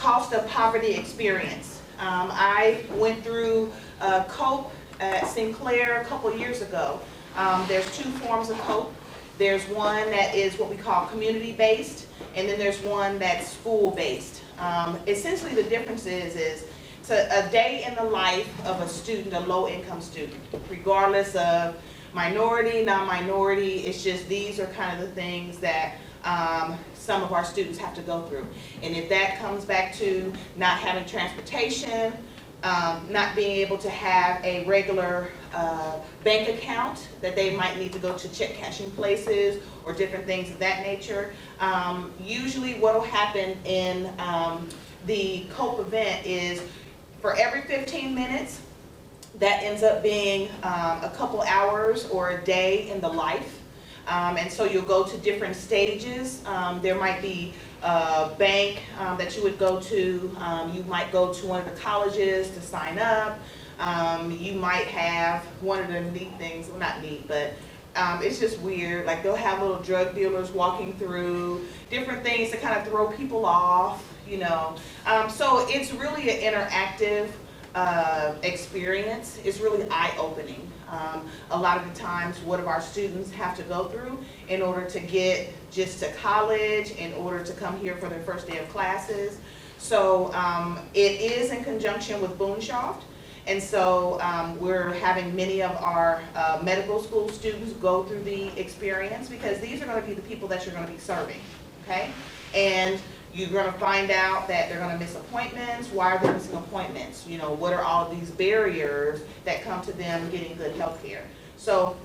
cost of poverty experience. I went through COPE at Sinclair a couple years ago. There's two forms of COPE. There's one that is what we call community-based, and then there's one that's school-based. Essentially the difference is it's a day in the life of a student, a low-income student, regardless of minority, non-minority. It's just these are kind of the things that some of our students have to go through. And if that comes back to not having transportation, not being able to have a regular bank account that they might need to go to check cashing places or different things of that nature. Usually what will happen in the COPE event is for every 15 minutes, that ends up being a couple hours or a day in the life. And so you'll go to different stages. There might be a bank that you would go to. You might go to one of the colleges to sign up. You might have one of the neat things, well not neat, but it's just weird. Like they'll have little drug dealers walking through, different things to kind of throw people off, you know. So it's really an interactive experience. It's really eye-opening. A lot of the times what our students have to go through in order to get just to college, in order to come here for their first day of classes. So it is in conjunction with Boonshoft. And so we're having many of our medical school students go through the experience because these are going to be the people that you're going to be serving, okay? And you're going to find out that they're going to miss appointments. Why are they missing appointments? You know, what are all of these barriers that come to them getting good health care? So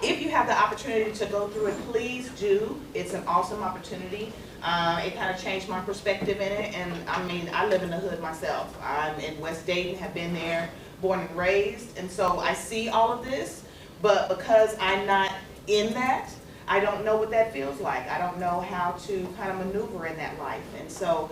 if you have the opportunity to go through it, please do. It's an awesome opportunity. It kind of changed my perspective in it. And I mean, I live in the hood myself. I'm in West Dayton, have been there, born and raised. And so I see all of this, but because I'm not in that, I don't know what that feels like. I don't know how to kind of maneuver in that life. And so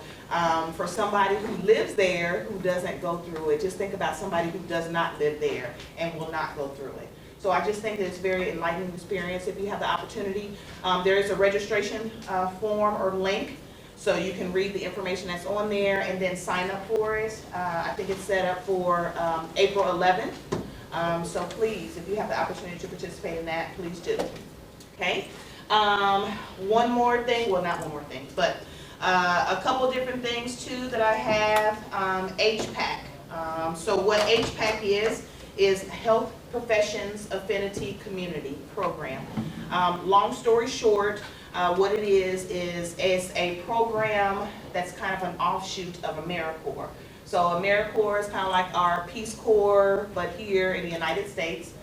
for somebody who lives there, who doesn't go through it, just think about somebody who does not live there and will not go through it. So I just think that it's a very enlightening experience if you have the opportunity. There is a registration form or link, so you can read the information that's on there and then sign up for it. I think it's set up for April 11th. So please, if you have the opportunity to participate in that, please do. Okay, one more thing, well not one more thing, but a couple different things too that I have. HPAC. So what HPAC is Health Professions Affinity Community Program. Long story short, what it is a program that's kind of an offshoot of AmeriCorps. So AmeriCorps is kind of like our Peace Corps, but here in the United States.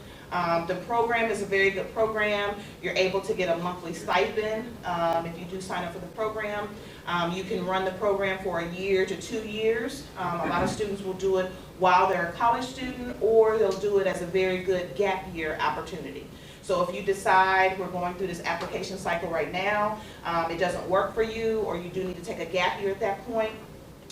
The program is a very good program. You're able to get a monthly stipend if you do sign up for the program. You can run the program for a year to 2 years. A lot of students will do it while they're a college student, or they'll do it as a very good gap year opportunity. So if you decide we're going through this application cycle right now, it doesn't work for you, or you do need to take a gap year at that point,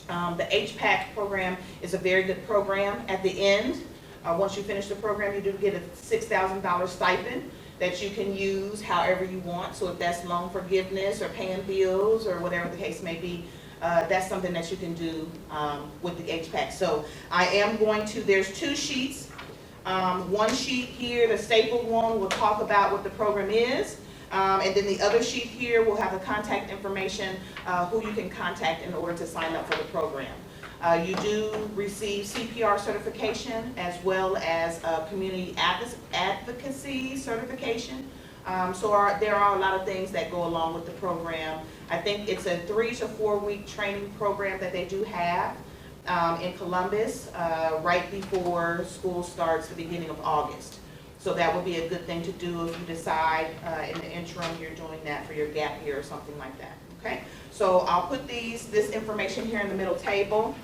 the HPAC program is a very good program. At the end, once you finish the program, you do get a $6,000 stipend that you can use however you want. So if that's loan forgiveness or paying bills or whatever the case may be, that's something that you can do with the HPAC. So I am going to, there's two sheets. One sheet here, the stapled one, will talk about what the program is. And then the other sheet here will have the contact information, who you can contact in order to sign up for the program. You do receive CPR certification as well as community advocacy certification. So there are a lot of things that go along with the program. I think it's a 3 to 4 week training program that they do have in Columbus right before school starts the beginning of August. So that would be a good thing to do if you decide in the interim you're doing that for your gap year or something like that. Okay, so I'll put this information here in the middle table.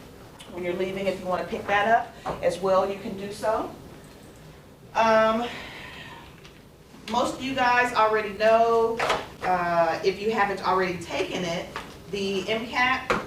When you're leaving, if you want to pick that up as well, you can do so. Most of you guys already know, if you haven't already taken it, the MCAT.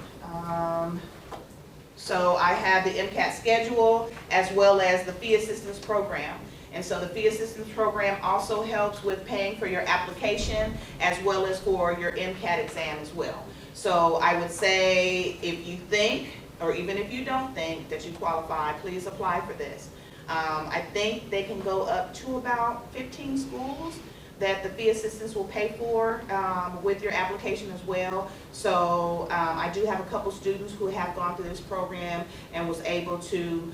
So I have the MCAT schedule as well as the fee assistance program. And so the fee assistance program also helps with paying for your application as well as for your MCAT exam as well. So I would say if you think, or even if you don't think that you qualify, please apply for this. I think they can go up to about 15 schools that the fee assistance will pay for with your application as well. So I do have a couple students who have gone through this program and was able to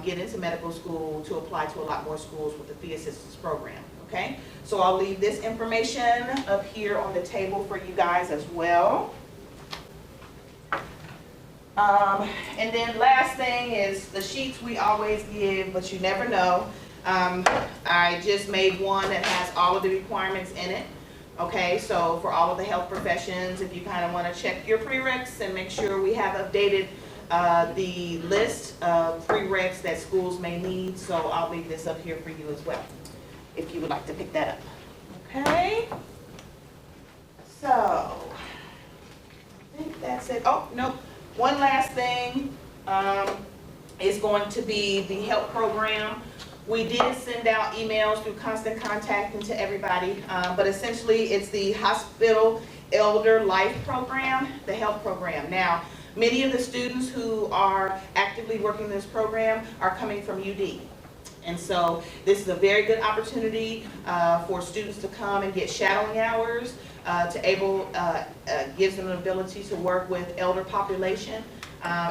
get into medical school to apply to a lot more schools with the fee assistance program. Okay, so I'll leave this information up here on the table for you guys as well. And then last thing is the sheets we always give, but you never know. I just made one that has all of the requirements in it. Okay, so for all of the health professions, if you kind of want to check your prereqs and make sure we have updated the list of prereqs that schools may need. So I'll leave this up here for you as well, if you would like to pick that up. Okay, so I think that's it. Oh, nope. One last thing is going to be the HELP program. We did send out emails through Constant Contact into everybody, but essentially it's the Hospital Elder Life Program, the HELP program. Now, many of the students who are actively working this program are coming from UD. And so this is a very good opportunity for students to come and get shadowing hours, gives them an ability to work with elder population.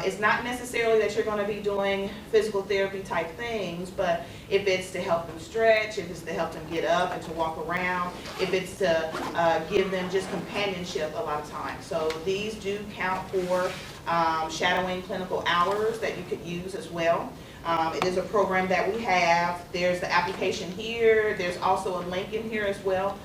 It's not necessarily that you're going to be doing physical therapy type things, but if it's to help them stretch, if it's to help them get up and to walk around, if it's to give them just companionship a lot of times. So these do count for shadowing clinical hours that you could use as well. It is a program that we have. There's the application here. There's also a link in here as well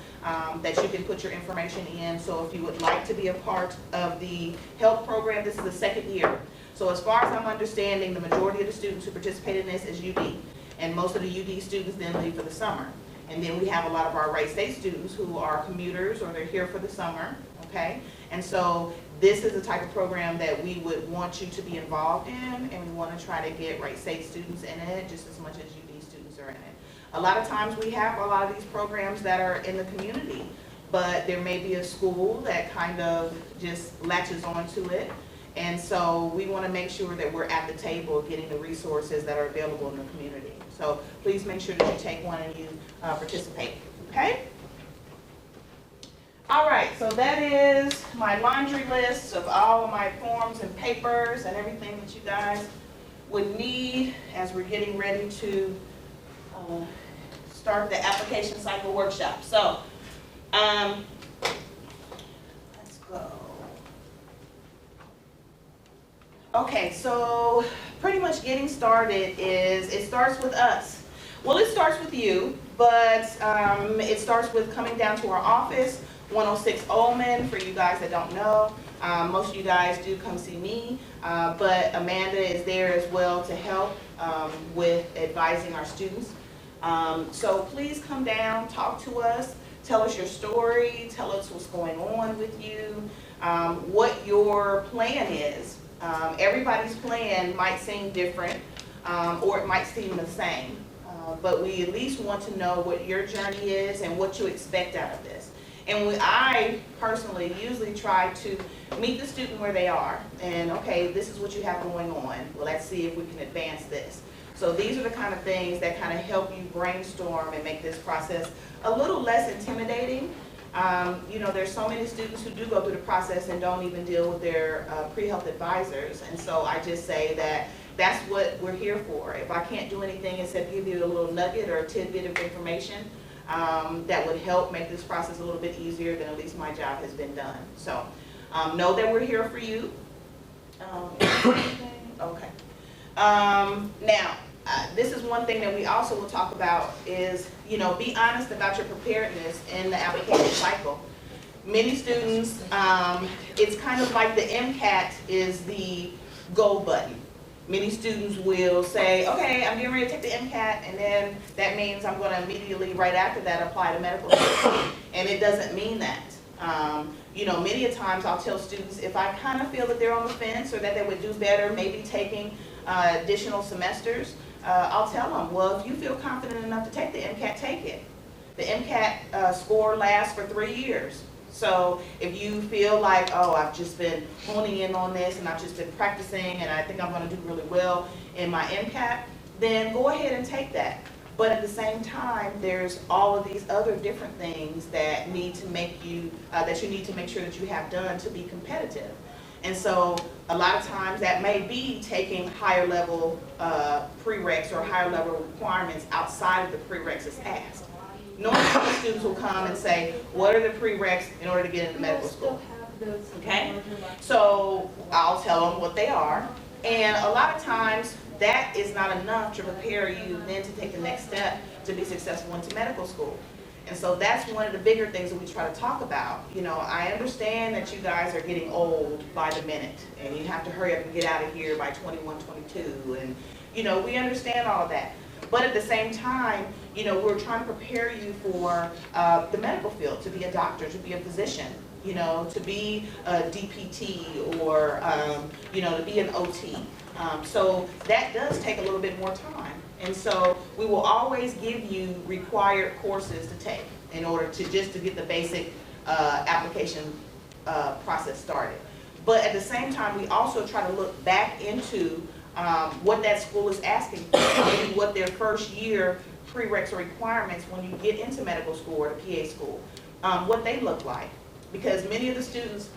that you can put your information in. So if you would like to be a part of the HELP program, this is the second year. So as far as I'm understanding, the majority of the students who participate in this is UD. And most of the UD students then leave for the summer. And then we have a lot of our Wright State students who are commuters or they're here for the summer, okay? And so this is the type of program that we would want you to be involved in, and we want to try to get Wright State students in it just as much as UD students are in it. A lot of times we have a lot of these programs that are in the community, but there may be a school that kind of just latches onto it. And so we want to make sure that we're at the table getting the resources that are available in the community. So please make sure that you take one and you participate, okay? All right, so that is my laundry list of all of my forms and papers and everything that you guys would need as we're getting ready to start the application cycle workshop. So, let's go. Okay, so pretty much getting started is, it starts with us. Well, it starts with you, but it starts with coming down to our office, 106 Ullman, for you guys that don't know. Most of you guys do come see me, but Amanda is there as well to help with advising our students. So please come down, talk to us, tell us your story, tell us what's going on with you, what your plan is. Everybody's plan might seem different, or it might seem the same, but we at least want to know what your journey is and what you expect out of this. And I personally usually try to meet the student where they are, and okay, this is what you have going on. Well, let's see if we can advance this. So these are the kind of things that kind of help you brainstorm and make this process a little less intimidating. You know, there's so many students who do go through the process and don't even deal with their pre-health advisors. And so I just say that that's what we're here for. If I can't do anything except give you a little nugget or a tidbit of information that would help make this process a little bit easier, then at least my job has been done. So know that we're here for you. Okay. Now, this is one thing that we also will talk about is, you know, be honest about your preparedness in the application cycle. Many students, it's kind of like the MCAT is the go button. Many students will say, okay, I'm getting ready to take the MCAT, and then that means I'm going to immediately, right after that, apply to medical school. And it doesn't mean that. You know, many a times I'll tell students if I kind of feel that they're on the fence or that they would do better maybe taking additional semesters, I'll tell them, well, if you feel confident enough to take the MCAT, take it. The MCAT score lasts for 3 years. So if you feel like, oh, I've just been honing in on this and I've just been practicing and I think I'm going to do really well in my MCAT, then go ahead and take that. But at the same time, there's all of these other different things that need to make you, that you need to make sure that you have done to be competitive. And so a lot of times that may be taking higher level prereqs or higher level requirements outside of the prereqs as asked. Normally students will come and say, what are the prereqs in order to get into medical school? Okay, so I'll tell them what they are. And a lot of times that is not enough to prepare you then to take the next step to be successful into medical school. And so that's one of the bigger things that we try to talk about. You know, I understand that you guys are getting old by the minute and you have to hurry up and get out of here by 21, 22, and you know, we understand all of that. But at the same time, you know, we're trying to prepare you for the medical field, to be a doctor, to be a physician, you know, to be a DPT or, you know, to be an OT. So that does take a little bit more time. And so we will always give you required courses to take in order to just to get the basic application process started. But at the same time, we also try to look back into what that school is asking for, maybe what their first year prereqs or requirements when you get into medical school or the PA school, what they look like. Because many of the students,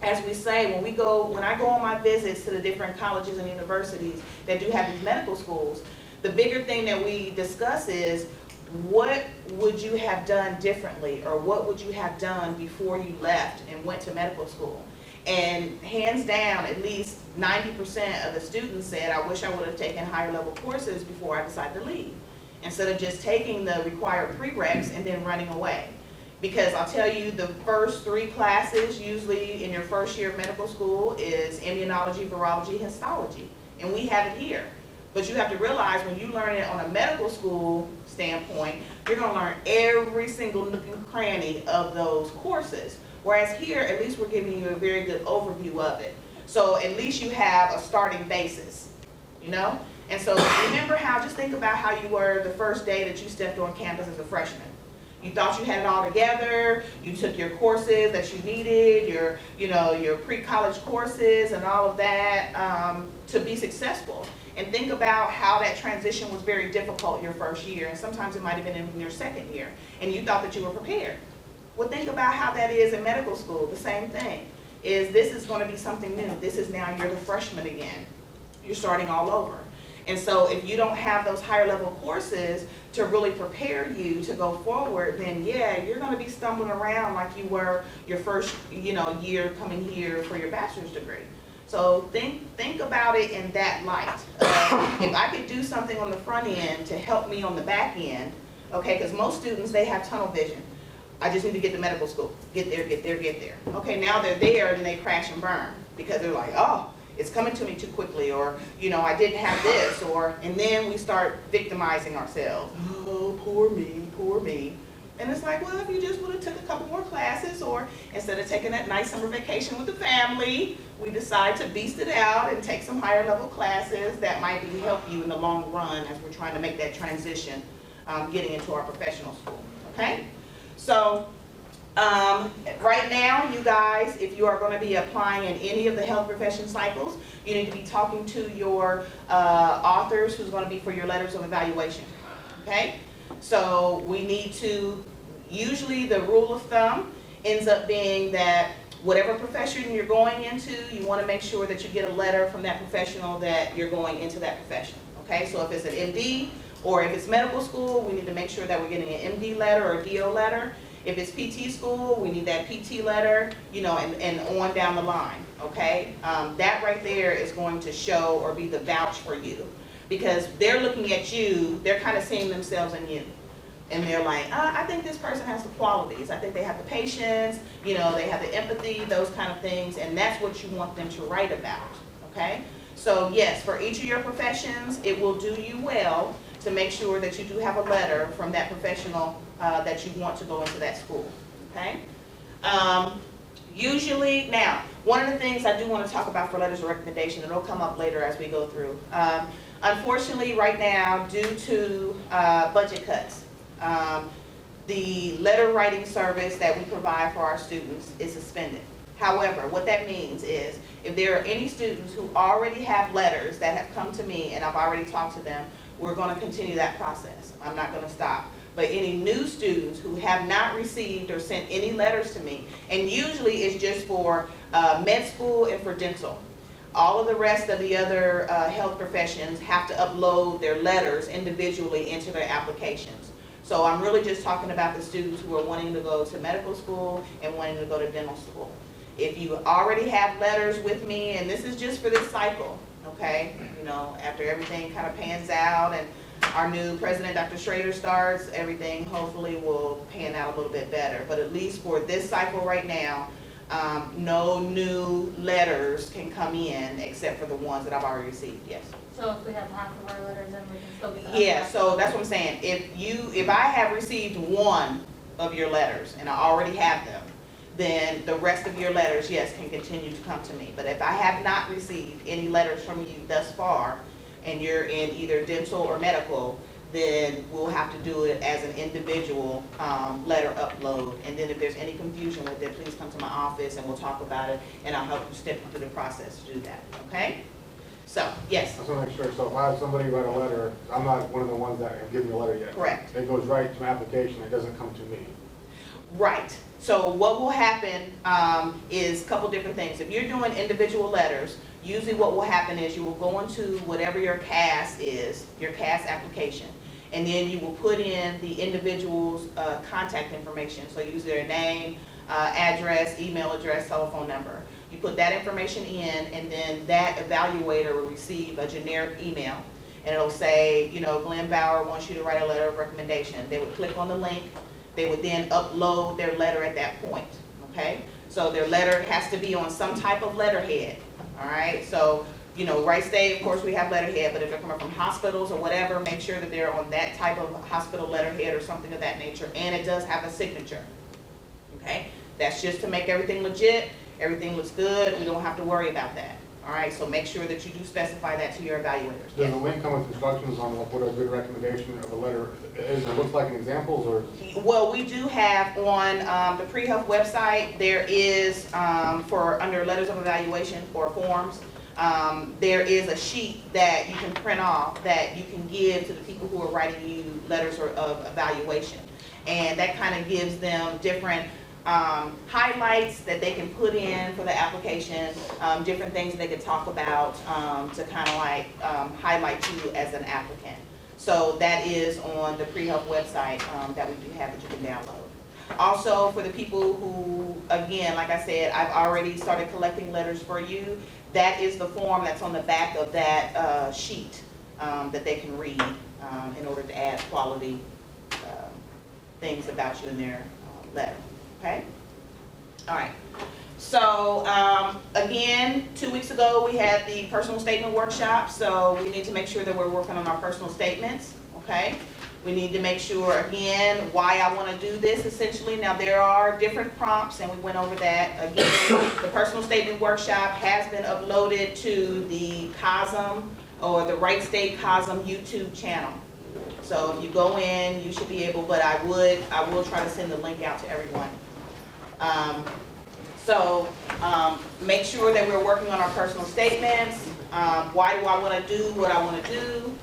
as we say, when I go on my visits to the different colleges and universities that do have these medical schools, the bigger thing that we discuss is what would you have done differently, or what would you have done before you left and went to medical school? And hands down, at least 90% of the students said, I wish I would have taken higher level courses before I decided to leave, instead of just taking the required prereqs and then running away. Because I'll tell you, the first 3 classes usually in your first year of medical school is immunology, virology, histology. And we have it here. But you have to realize when you learn it on a medical school standpoint, you're going to learn every single nook and cranny of those courses. Whereas here, at least we're giving you a very good overview of it. So at least you have a starting basis, you know? And so remember how, just think about how you were the first day that you stepped on campus as a freshman. You thought you had it all together, you took your courses that you needed, your pre-college courses and all of that to be successful. And think about how that transition was very difficult your first year, and sometimes it might have been in your second year, and you thought that you were prepared. Well, think about how that is in medical school. The same thing is, this is going to be something new. This is now, you're the freshman again. You're starting all over. And so if you don't have those higher level courses to really prepare you to go forward, then yeah, you're going to be stumbling around like you were your first, year coming here for your bachelor's degree. So think about it in that light. If I could do something on the front end to help me on the back end, okay, because most students, they have tunnel vision. I just need to get to medical school. Get there, get there, get there. Okay, now they're there and they crash and burn because they're like, oh, it's coming to me too quickly, or, I didn't have this, and then we start victimizing ourselves. Oh, poor me, poor me. And it's like, well, if you just would have took a couple more classes, or instead of taking that nice summer vacation with the family, we decide to beast it out and take some higher level classes that might help you in the long run as we're trying to make that transition getting into our professional school, okay? So right now, you guys, if you are going to be applying in any of the health profession cycles, you need to be talking to your authors who's going to be for your letters of evaluation, okay? So we need to, usually the rule of thumb ends up being that whatever profession you're going into, you want to make sure that you get a letter from that professional that you're going into that profession, okay? So if it's an MD or if it's medical school, we need to make sure that we're getting an MD letter or a DO letter. If it's PT school, we need that PT letter, and on down the line, okay? That right there is going to show or be the vouch for you, because they're looking at you, they're kind of seeing themselves in you. And they're like, I think this person has the qualities. I think they have the patience, they have the empathy, those kind of things, and that's what you want them to write about, okay? So yes, for each of your professions, it will do you well to make sure that you do have a letter from that professional that you want to go into that school, okay? Usually, now, one of the things I do want to talk about for letters of recommendation, and it'll come up later as we go through. Unfortunately, right now, due to budget cuts, the letter writing service that we provide for our students is suspended. However, what that means is if there are any students who already have letters that have come to me and I've already talked to them, we're going to continue that process. I'm not going to stop. But any new students who have not received or sent any letters to me, and usually it's just for med school and for dental. All of the rest of the other health professions have to upload their letters individually into their applications. So I'm really just talking about the students who are wanting to go to medical school and wanting to go to dental school. If you already have letters with me, and this is just for this cycle, okay? You know, after everything kind of pans out and our new president, Dr. Schrader, starts, everything hopefully will pan out a little bit better. But at least for this cycle right now, no new letters can come in except for the ones that I've already received, yes. So if we have half of our letters, then we can still be. Yeah, so that's what I'm saying. If I have received one of your letters and I already have them, then the rest of your letters, yes, can continue to come to me. But if I have not received any letters from you thus far, and you're in either dental or medical, then we'll have to do it as an individual letter upload. And then if there's any confusion with it, please come to my office and we'll talk about it, and I'll help you step through the process to do that, okay? So, yes? I just want to make sure, so if I have somebody write a letter, I'm not one of the ones that have given me a letter yet. Correct. It goes right to my application, it doesn't come to me. Right. So what will happen is a couple different things. If you're doing individual letters, usually what will happen is you will go into whatever your CAS is, your CAS application, and then you will put in the individual's contact information. So use their name, address, email address, telephone number. You put that information in, and then that evaluator will receive a generic email. And it'll say, you know, Glenn Bauer wants you to write a letter of recommendation. They would click on the link. They would then upload their letter at that point, okay? So their letter has to be on some type of letterhead, all right? So, you know, Wright State, of course, we have letterhead, but if they're coming from hospitals or whatever, make sure that they're on that type of hospital letterhead or something of that nature, and it does have a signature, okay? That's just to make everything legit, everything looks good, we don't have to worry about that. All right, so make sure that you do specify that to your evaluators. Does the link come with instructions on what a good recommendation of a letter is, or looks like in examples, or? Well, we do have on the pre-health website, there is, for under letters of evaluation or forms, there is a sheet that you can print off that you can give to the people who are writing you letters of evaluation. And that kind of gives them different highlights that they can put in for the application, different things they can talk about to kind of like highlight you as an applicant. So that is on the pre-health website that we do have that you can download. Also, for the people who, again, like I said, I've already started collecting letters for you. That is the form that's on the back of that sheet that they can read in order to add quality things about you in their letter. Okay? All right. So, again, 2 weeks ago, we had the personal statement workshop, so we need to make sure that we're working on our personal statements, okay? We need to make sure, again, why I want to do this, essentially. Now, there are different prompts, and we went over that. Again, the personal statement workshop has been uploaded to the COSM, or the Wright State COSM YouTube channel. So if you go in, you should be able, but I will try to send the link out to everyone. Make sure that we're working on our personal statements. Why do I want to do what I want to do?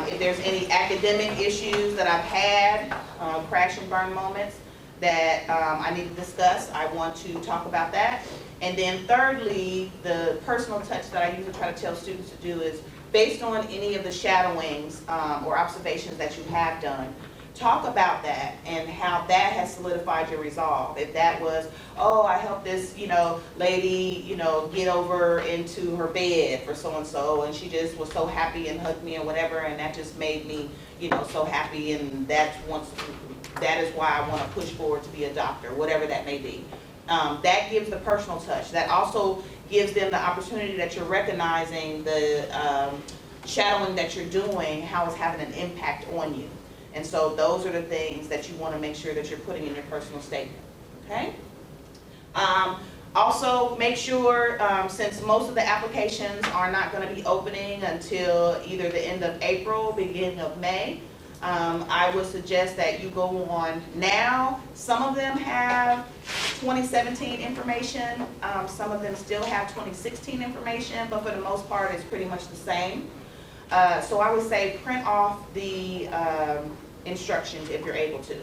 If there's any academic issues that I've had, crash and burn moments that I need to discuss, I want to talk about that. And then thirdly, the personal touch that I usually try to tell students to do is based on any of the shadowings or observations that you have done, talk about that and how that has solidified your resolve. If that was, oh, I helped this, lady, get over into her bed for so-and-so, and she just was so happy and hugged me or whatever, and that just made me, so happy, and that is why I want to push forward to be a doctor, whatever that may be. That gives the personal touch. That also gives them the opportunity that you're recognizing the shadowing that you're doing, how it's having an impact on you. And so those are the things that you want to make sure that you're putting in your personal statement, okay? Also, make sure, since most of the applications are not going to be opening until either the end of April, beginning of May, I would suggest that you go on now. Some of them have 2017 information, some of them still have 2016 information, but for the most part, it's pretty much the same. So I would say print off the instructions if you're able to.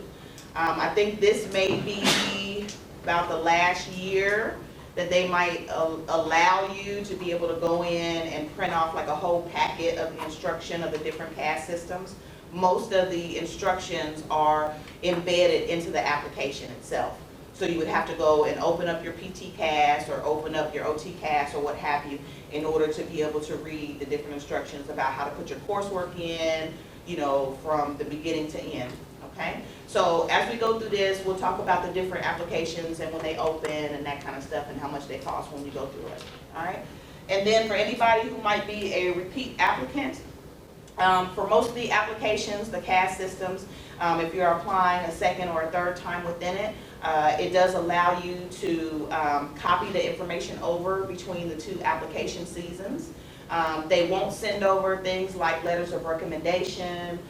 I think this may be about the last year that they might allow you to be able to go in and print off like a whole packet of the instruction of the different CAS systems. Most of the instructions are embedded into the application itself. So you would have to go and open up your PT-CAS or open up your OT-CAS or what have you in order to be able to read the different instructions about how to put your coursework in, you know, from the beginning to end, okay? So as we go through this, we'll talk about the different applications and when they open and that kind of stuff and how much they cost when we go through it, all right? And then for anybody who might be a repeat applicant, for most of the applications, the CAS systems, if you're applying a second or a third time within it, it does allow you to copy the information over between the two application seasons. They won't send over things like letters of recommendation.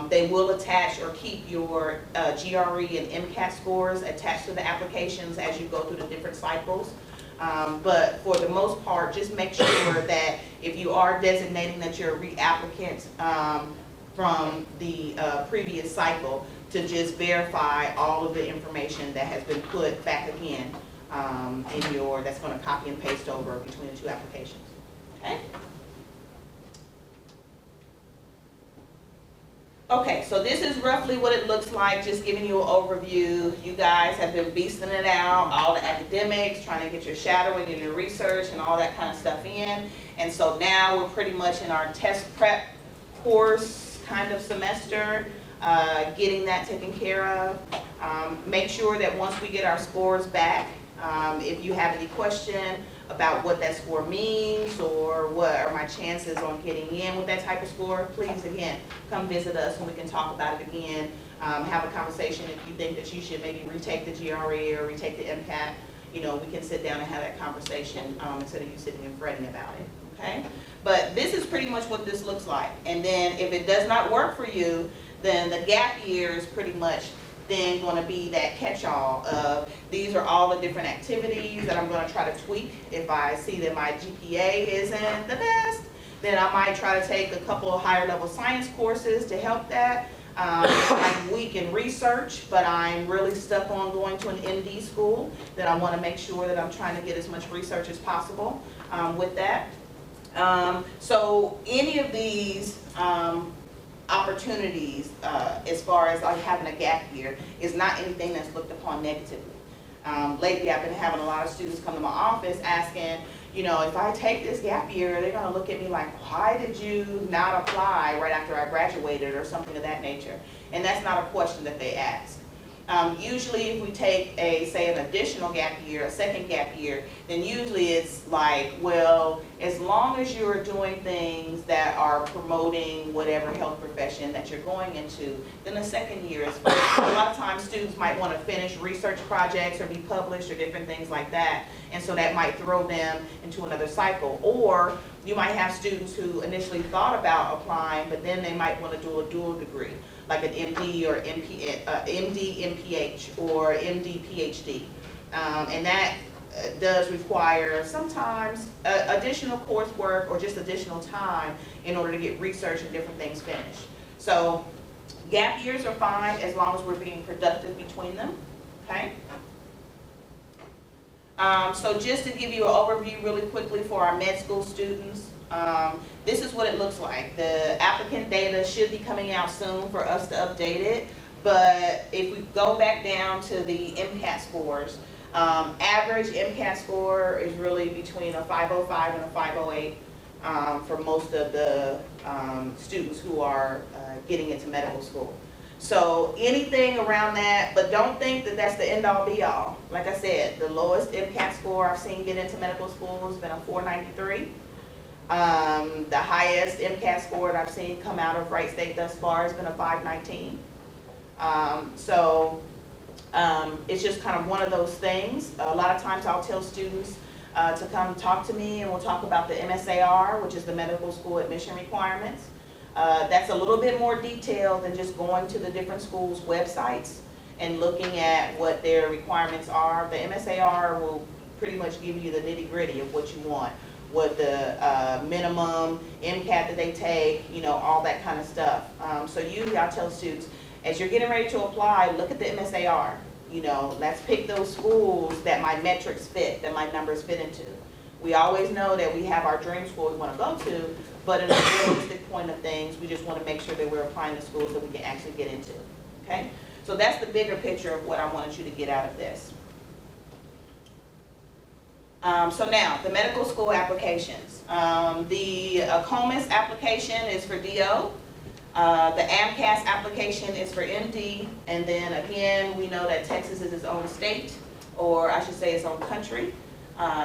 They will attach or keep your GRE and MCAT scores attached to the applications as you go through the different cycles. But for the most part, just make sure that if you are designating that you're a reapplicant from the previous cycle, to just verify all of the information that has been put back again in your, that's going to copy and paste over between the two applications. Okay? Okay, so this is roughly what it looks like, just giving you an overview. You guys have been beasting it out, all the academics, trying to get your shadowing and your research and all that kind of stuff in. And so now we're pretty much in our test prep course kind of semester, getting that taken care of. Make sure that once we get our scores back, if you have any question about what that score means or what are my chances on getting in with that type of score, please, again, come visit us and we can talk about it again. Have a conversation if you think that you should maybe retake the GRE or retake the MCAT. You know, we can sit down and have that conversation instead of you sitting and fretting about it, okay? But this is pretty much what this looks like. And then if it does not work for you, then the gap year is pretty much then going to be that catch-all of these are all the different activities that I'm going to try to tweak. If I see that my GPA isn't the best, then I might try to take a couple of higher level science courses to help that. I'm weak in research, but I'm really stuck on going to an MD school, then I want to make sure that I'm trying to get as much research as possible with that. So any of these opportunities as far as like having a gap year is not anything that's looked upon negatively. Lately I've been having a lot of students come to my office asking, you know, if I take this gap year, they're going to look at me like, why did you not apply right after I graduated or something of that nature? And that's not a question that they ask. Usually if we take say an additional gap year, a second gap year, then usually it's like, well, as long as you're doing things that are promoting whatever health profession that you're going into, then the second year is fine. A lot of times students might want to finish research projects or be published or different things like that, and so that might throw them into another cycle. Or you might have students who initially thought about applying, but then they might want to do a dual degree, like an MD or MD MPH or MD PhD. And that does require sometimes additional coursework or just additional time in order to get research and different things finished. So gap years are fine as long as we're being productive between them, okay? So just to give you an overview really quickly for our med school students, this is what it looks like. The applicant data should be coming out soon for us to update it, but if we go back down to the MCAT scores, average MCAT score is really between a 505 and a 508 for most of the students who are getting into medical school. So anything around that, but don't think that that's the end-all be-all. Like I said, the lowest MCAT score I've seen get into medical school has been a 493. The highest MCAT score that I've seen come out of Wright State thus far has been a 519. It's just kind of one of those things. A lot of times I'll tell students to come talk to me and we'll talk about the MSAR, which is the medical school admission requirements. That's a little bit more detailed than just going to the different schools' websites and looking at what their requirements are. The MSAR will pretty much give you the nitty-gritty of what you want, what the minimum MCAT that they take, you know, all that kind of stuff. So usually I tell students, as you're getting ready to apply, look at the MSAR. You know, let's pick those schools that my metrics fit, that my numbers fit into. We always know that we have our dream school we want to go to, but in a realistic point of things, we just want to make sure that we're applying to schools that we can actually get into, okay? So that's the bigger picture of what I wanted you to get out of this. So now, the medical school applications. The AACOMAS application is for DO. The AMCAS application is for MD. And then again, we know that Texas is its own state, or I should say its own country.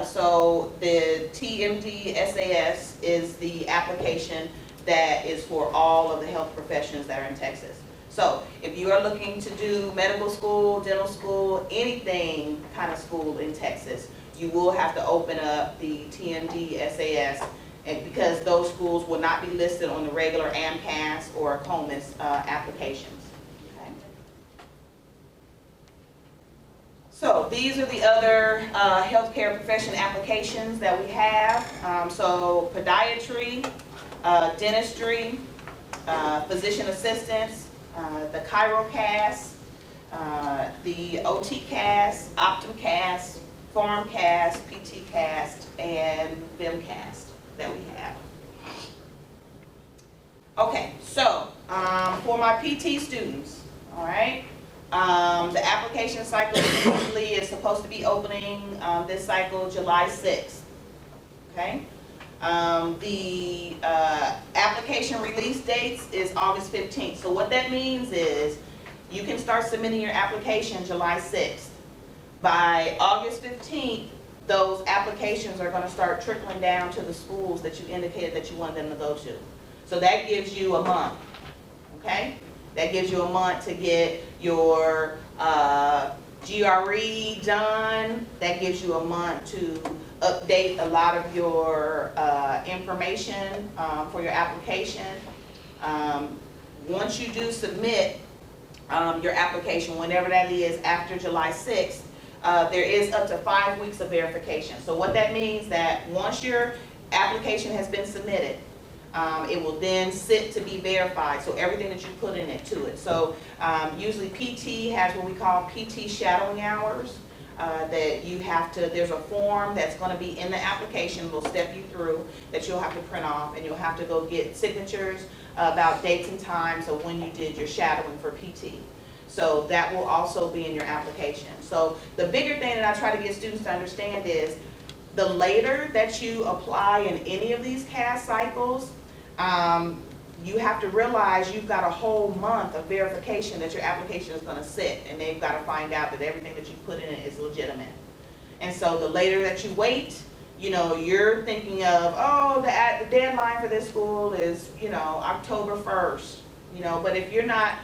So the TMD SAS is the application that is for all of the health professions that are in Texas. So if you are looking to do medical school, dental school, anything kind of school in Texas, you will have to open up the TMD SAS, and because those schools will not be listed on the regular AMCAS or AACOMAS applications. Okay. So these are the other healthcare profession applications that we have. So podiatry, dentistry, physician assistants, the ChiroCast, the OTCast, OptumCast, PharmCast, PTCast, and VimCast that we have. Okay, so for my PT students, all right, the application cycle usually is supposed to be opening this cycle July 6th, okay? The application release dates is August 15th. So what that means is you can start submitting your application July 6th. By August 15th, those applications are going to start trickling down to the schools that you indicated that you want them to go to. So that gives you a month, okay? That gives you a month to get your GRE done. That gives you a month to update a lot of your information for your application. Once you do submit your application, whenever that is after July 6th, there is up to 5 weeks of verification. So what that means that once your application has been submitted, it will then sit to be verified. So everything that you put in it to it. So usually PT has what we call PT shadowing hours. That you have to, there's a form that's going to be in the application, will step you through, that you'll have to print off, and you'll have to go get signatures about dates and times of when you did your shadowing for PT. So that will also be in your application. So the bigger thing that I try to get students to understand is the later that you apply in any of these CAS cycles, you have to realize you've got a whole month of verification that your application is going to sit, and they've got to find out that everything that you put in it is legitimate. And so the later that you wait, you know, you're thinking of, oh, the deadline for this school is, you know, October 1st, you know, but if you're not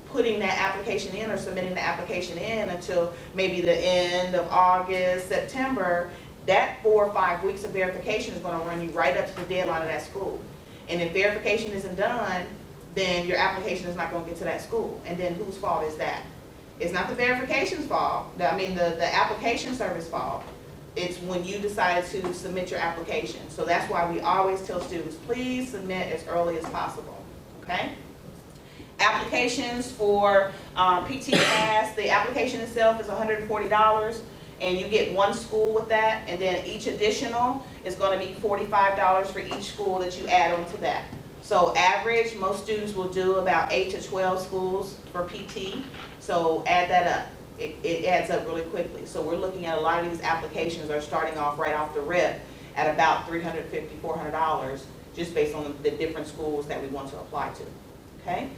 putting that application in or submitting the application in until maybe the end of August, September, that 4 or 5 weeks of verification is going to run you right up to the deadline of that school. And if verification isn't done, then your application is not going to get to that school. And then whose fault is that? It's not the verification's fault. The application service fault. It's when you decide to submit your application. So that's why we always tell students, please submit as early as possible. Okay? Applications for PTCAS, the application itself is $140. And you get one school with that, and then each additional is going to be $45 for each school that you add on to that. So average, most students will do about 8 to 12 schools for PT, so add that up. It adds up really quickly. So we're looking at a lot of these applications are starting off right off the rip at about $350, $400, just based on the different schools that we want to apply to, okay?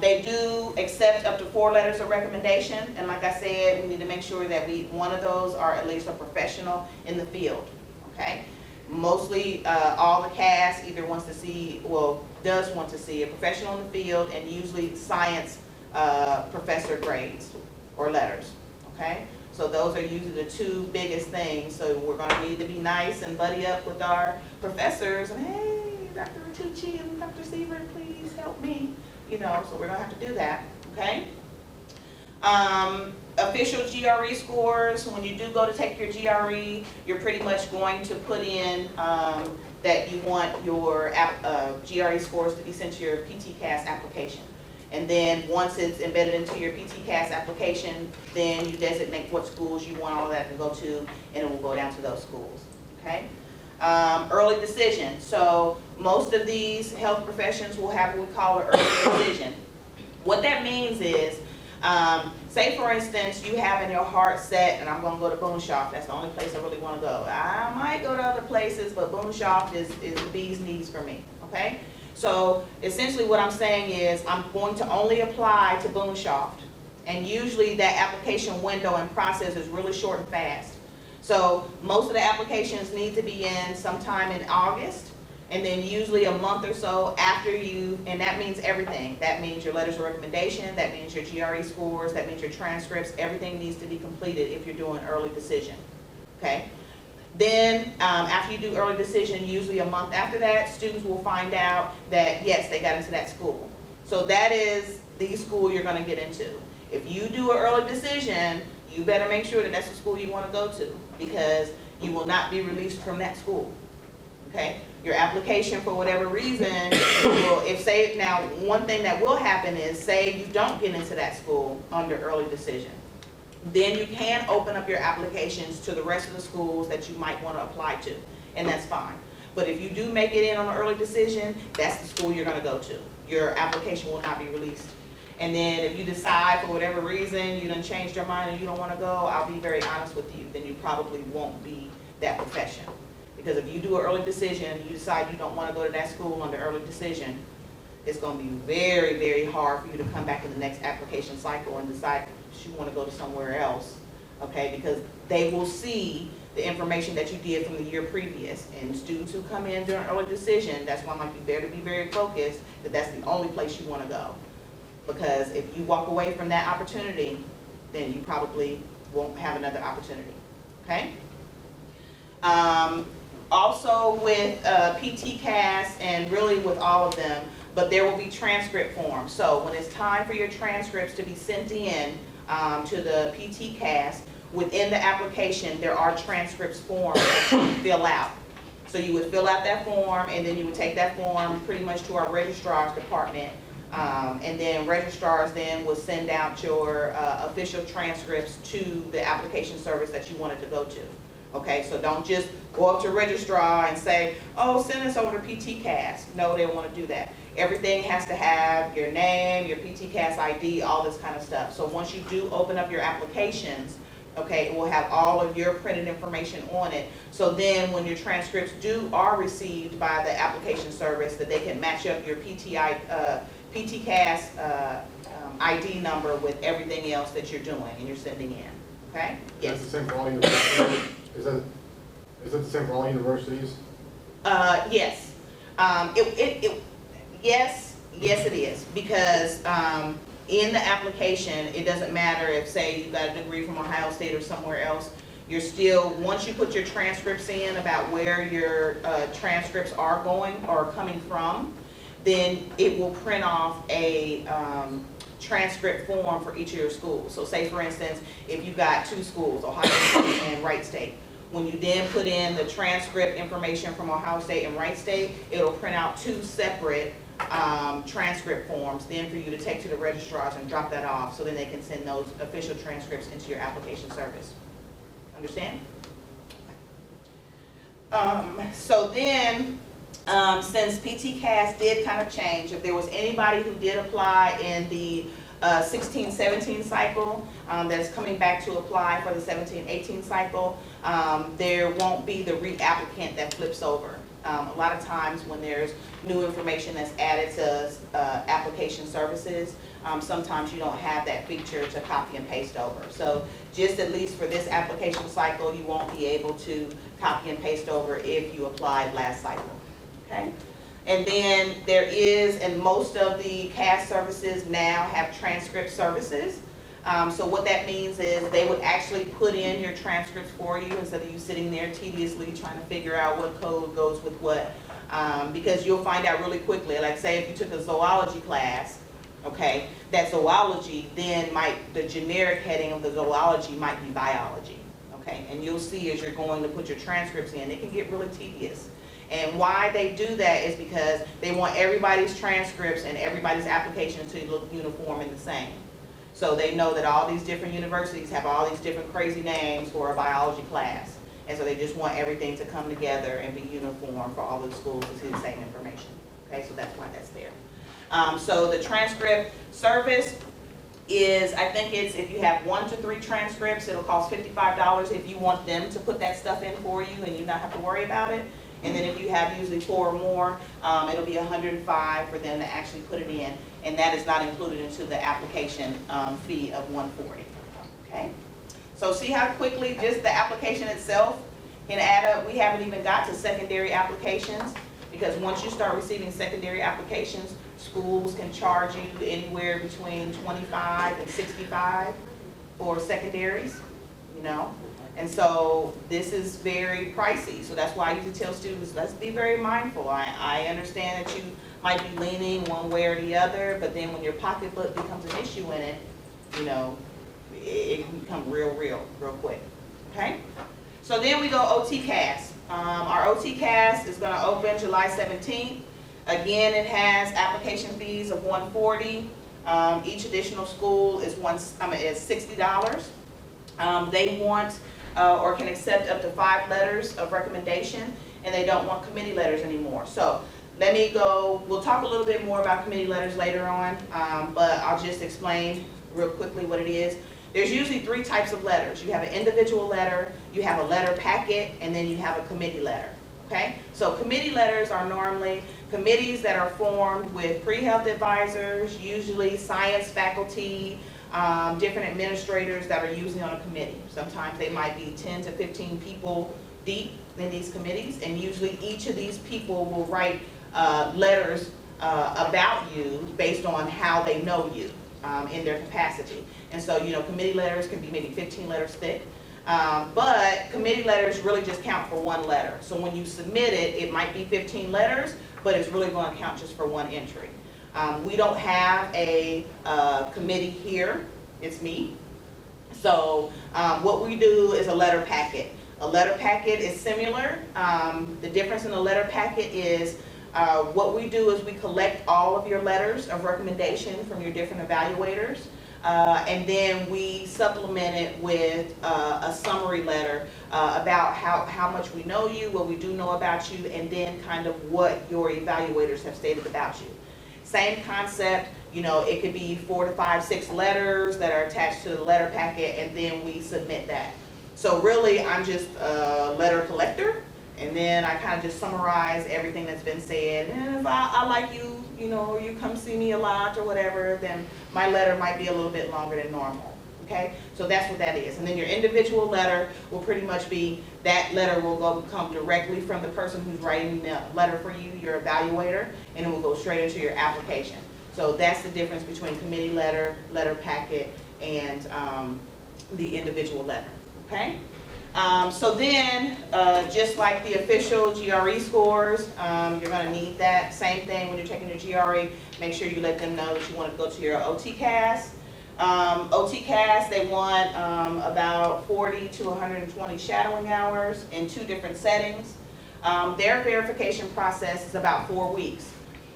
They do accept up to 4 letters of recommendation, and like I said, we need to make sure that one of those are at least a professional in the field, okay? Mostly all the CAS either wants to see, well, does want to see a professional in the field, and usually science professor grades or letters, okay? So those are usually the 2 biggest things. So we're going to need to be nice and buddy up with our professors, and hey, Dr. Ratucci and Dr. Seaver, please help me, you know, so we're gonna have to do that, okay? Official GRE scores, when you do go to take your GRE, you're pretty much going to put in, that you want your GRE scores to be sent to your PTCAS application. And then once it's embedded into your PTCAS application, then you designate what schools you want all that to go to, and it will go down to those schools, okay? Early decision. So most of these health professions will have what we call an early decision. What that means is, say for instance, you have in your heart set, and I'm gonna go to Boonshoft, that's the only place I really wanna go. I might go to other places, but Boonshoft is the bee's knees for me, okay? So essentially what I'm saying is, I'm going to only apply to Boonshoft, and usually that application window and process is really short and fast. So most of the applications need to be in sometime in August, and then usually a month or so after you, and that means everything. That means your letters of recommendation, that means your GRE scores, that means your transcripts, everything needs to be completed if you're doing early decision, okay? Then, after you do early decision, usually a month after that, students will find out that, yes, they got into that school. So that is the school you're gonna get into. If you do an early decision, you better make sure that that's the school you wanna go to, because you will not be released from that school, okay? Your application, for whatever reason, will, if say, now, one thing that will happen is, say you don't get into that school under early decision, then you can open up your applications to the rest of the schools that you might want to apply to, and that's fine. But if you do make it in on an early decision, that's the school you're going to go to. Your application will not be released. And then if you decide for whatever reason you done changed your mind and you don't want to go, I'll be very honest with you, then you probably won't be that profession. Because if you do an early decision, you decide you don't want to go to that school under early decision, it's going to be very, very hard for you to come back in the next application cycle and decide you want to go to somewhere else, okay? Because they will see the information that you did from the year previous. And students who come in during early decision, that's why I'm like, you better be very focused that that's the only place you want to go. Because if you walk away from that opportunity, then you probably won't have another opportunity, okay? Also with PTCAS and really with all of them, but there will be transcript forms. So when it's time for your transcripts to be sent in to the PTCAS, within the application, there are transcripts forms that you fill out. So you would fill out that form, and then you would take that form pretty much to our registrar's department, and then registrars then will send out your official transcripts to the application service that you wanted to go to. Okay, so don't just go up to registrar and say, oh, send us over to PTCAS. No, they don't want to do that. Everything has to have your name, your PTCAS ID, all this kind of stuff. So once you do open up your applications, okay, it will have all of your printed information on it. So then when your transcripts are received by the application service, that they can match up your PTCAS ID number with everything else that you're doing and you're sending in, okay? Yes. Is that the same for all universities? Is that the same for all universities? Yes. Yes, it is, because in the application, it doesn't matter if, say, you got a degree from Ohio State or somewhere else, you're still, once you put your transcripts in about where your transcripts are going or coming from, then it will print off a transcript form for each of your schools. So say, for instance, if you got 2 schools, Ohio State and Wright State, when you then put in the transcript information from Ohio State and Wright State, it'll print out 2 separate transcript forms then for you to take to the registrars and drop that off so then they can send those official transcripts into your application service. Understand? So then, since PTCAS did kind of change, if there was anybody who did apply in the 16-17 cycle that's coming back to apply for the 17-18 cycle, there won't be the reapplicant that flips over. A lot of times when there's new information that's added to application services, sometimes you don't have that feature to copy and paste over. So just at least for this application cycle, you won't be able to copy and paste over if you applied last cycle, okay? And then there is, and most of the CAS services now have transcript services. So what that means is they would actually put in your transcripts for you instead of you sitting there tediously trying to figure out what code goes with what. Because you'll find out really quickly, like say if you took a zoology class, okay, that zoology then the generic heading of the zoology might be biology, okay? And you'll see as you're going to put your transcripts in, it can get really tedious. And why they do that is because they want everybody's transcripts and everybody's application to look uniform and the same. So they know that all these different universities have all these different crazy names for a biology class. And so they just want everything to come together and be uniform for all the schools to see the same information. Okay, so that's why that's there. So the transcript service is, I think it's, if you have 1 to 3 transcripts, it'll cost $55 if you want them to put that stuff in for you and you not have to worry about it. And then if you have usually 4 or more, it'll be $105 for them to actually put it in. And that is not included into the application fee of $140. Okay? So see how quickly just the application itself can add up. We haven't even got to secondary applications, because once you start receiving secondary applications, schools can charge you anywhere between $25 and $65 for secondaries, you know. And so this is very pricey. So that's why I usually tell students, let's be very mindful. I understand that you might be leaning one way or the other, but then when your pocketbook becomes an issue in it, you know, it can become real quick, okay? So then we go OTCAS. Our OTCAS is gonna open July 17th. Again, it has application fees of $140. Each additional school is $60. They want or can accept up to 5 letters of recommendation, and they don't want committee letters anymore. So let me go, we'll talk a little bit more about committee letters later on, but I'll just explain real quickly what it is. There's usually 3 types of letters. You have an individual letter, you have a letter packet, and then you have a committee letter. Okay? So committee letters are normally committees that are formed with pre-health advisors, usually science faculty, different administrators that are usually on a committee. Sometimes they might be 10 to 15 people deep in these committees, and usually each of these people will write letters about you based on how they know you in their capacity. And so, you know, committee letters can be maybe 15 letters thick. But committee letters really just count for 1 letter. So when you submit it, it might be 15 letters, but it's really going to count just for 1 entry. We don't have a committee here, it's me. So what we do is a letter packet. A letter packet is similar. The difference in a letter packet is what we do is we collect all of your letters of recommendation from your different evaluators. And then we supplement it with a summary letter about how much we know you, what we do know about you, and then kind of what your evaluators have stated about you. Same concept, you know, it could be 4 to 5, 6 letters that are attached to the letter packet, and then we submit that. So really, I'm just a letter collector, and then I kind of just summarize everything that's been said. And if I like you, you know, or you come see me a lot or whatever, then my letter might be a little bit longer than normal. Okay, so that's what that is. And then your individual letter will pretty much be, that letter will come directly from the person who's writing the letter for you, your evaluator, and it will go straight into your application. So that's the difference between committee letter, letter packet, and the individual letter. Okay. So then, just like the official GRE scores, you're going to need that. Same thing when you're taking your GRE, make sure you let them know that you want to go to your OTCAS. OTCAS, they want about 40 to 120 shadowing hours in 2 different settings. Their verification process is about 4 weeks.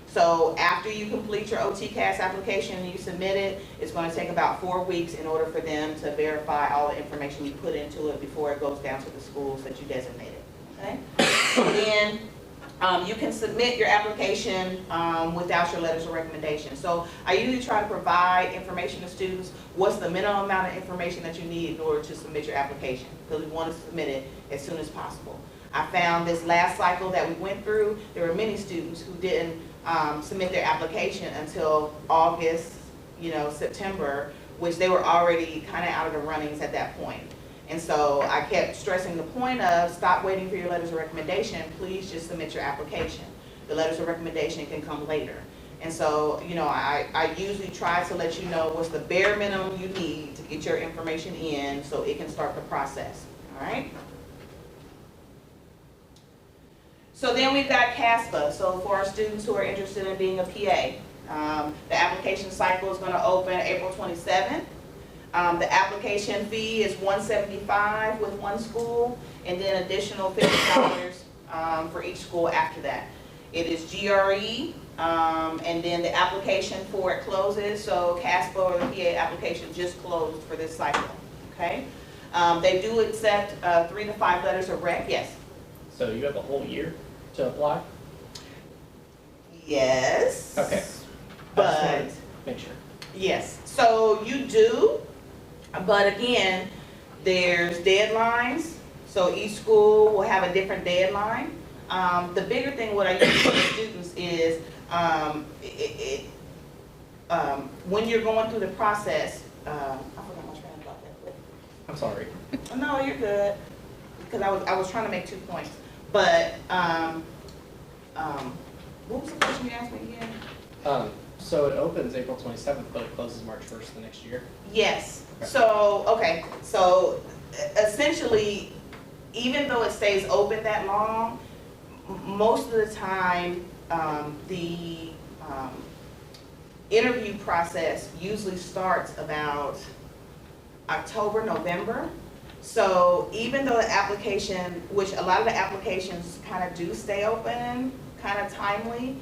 So after you complete your OTCAS application and you submit it, it's going to take about 4 weeks in order for them to verify all the information you put into it before it goes down to the schools that you designated. Okay? And you can submit your application without your letters of recommendation. So I usually try to provide information to students. What's the minimum amount of information that you need in order to submit your application? Because we want to submit it as soon as possible. I found this last cycle that we went through, there were many students who didn't submit their application until August, you know, September, which they were already kind of out of the runnings at that point. And so I kept stressing the point of stop waiting for your letters of recommendation, please just submit your application. The letters of recommendation can come later. And so, you know, I usually try to let you know what's the bare minimum you need to get your information in so it can start the process, all right? So then we've got CASPA, so for our students who are interested in being a PA. The application cycle is gonna open April 27th. The application fee is $175 with one school, and then additional $50 for each school after that. It is GRE, and then the application for it closes, so CASPA or the PA application just closed for this cycle, okay? They do accept 3 to 5 letters of rec, yes. So you have a whole year to apply? Yes. Okay. I just But, wanted to make sure. yes, so you do, but again, there's deadlines, so each school will have a different deadline. The bigger thing, what I use for the students is, when you're going through the process, I forgot my train of thought that quick. I'm sorry. No, you're good, because I was trying to make 2 points, but, what was the question you asked me again? So it opens April 27th, but it closes March 1st the next year? Yes, Okay. so essentially, even though it stays open that long, most of the time, the interview process usually starts about October, November. So even though the application, which a lot of the applications kind of do stay open, kind of timely,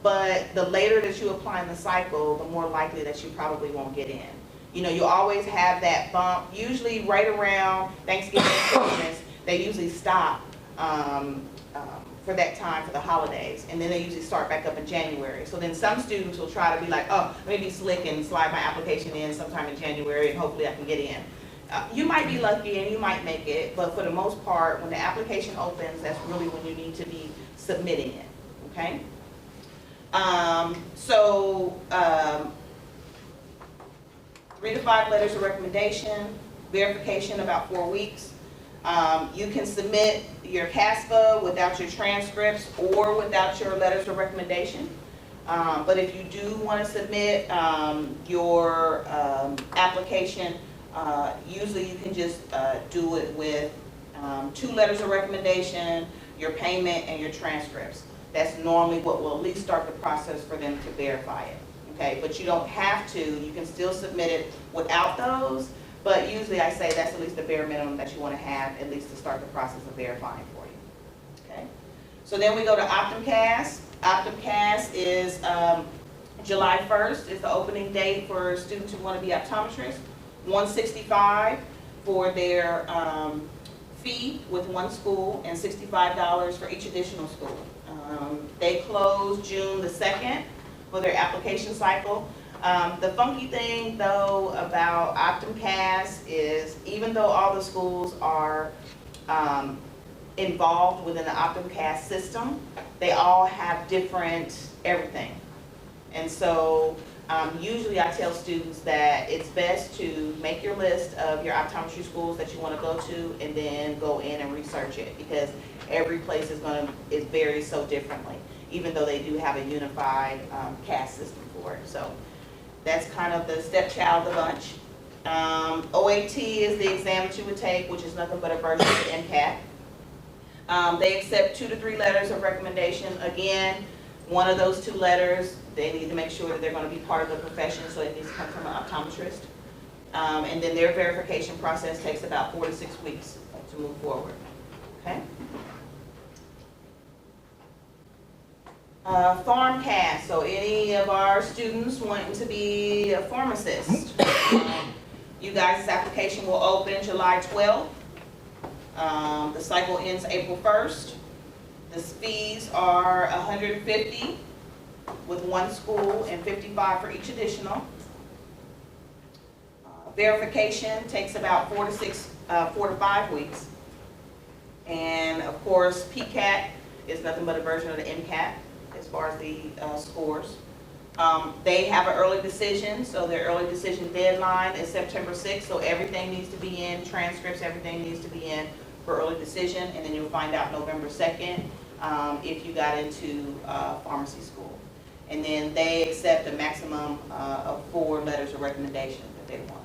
but the later that you apply in the cycle, the more likely that you probably won't get in. You know, you always have that bump, usually right around Thanksgiving and Christmas, they usually stop for that time for the holidays, and then they usually start back up in January. So then some students will try to be like, oh, let me be slick and slide my application in sometime in January and hopefully I can get in. You might be lucky and you might make it, but for the most part, when the application opens, that's really when you need to be submitting it, okay? 3 to 5 letters of recommendation, verification about 4 weeks. You can submit your CASPA without your transcripts or without your letters of recommendation. But if you do want to submit your application, usually you can just do it with 2 letters of recommendation, your payment, and your transcripts. That's normally what will at least start the process for them to verify it. Okay, but you don't have to, you can still submit it without those, but usually I say that's at least the bare minimum that you want to have, at least to start the process of verifying for you. Okay, so then we go to OptumCAS. OptumCAS is July 1st is the opening date for students who want to be optometrists. $165 for their fee with one school and $65 for each additional school. They close June the 2nd for their application cycle. The funky thing though about OptumCAS is even though all the schools are involved within the OptumCAS system, they all have different everything. And so usually I tell students that it's best to make your list of your optometry schools that you want to go to and then go in and research it, because every place is varies so differently, even though they do have a unified CAS system for it. So that's kind of the stepchild of the bunch. OAT is the exam that you would take, which is nothing but a version of the MCAT. They accept 2 to 3 letters of recommendation. Again, one of those 2 letters, they need to make sure that they're going to be part of the profession, so it needs to come from an optometrist. And then their verification process takes about 4 to 6 weeks to move forward. Okay? PharmCAS, so any of our students wanting to be a pharmacist, you guys' application will open July 12th. The cycle ends April 1st. The fees are $150 with one school and $55 for each additional. Verification takes about 4 to 5 weeks. And of course, PCAT is nothing but a version of the MCAT as far as the scores. They have an early decision, so their early decision deadline is September 6th, so everything needs to be in, transcripts, everything needs to be in for early decision, and then you'll find out November 2nd if you got into pharmacy school. And then they accept a maximum of 4 letters of recommendation that they want.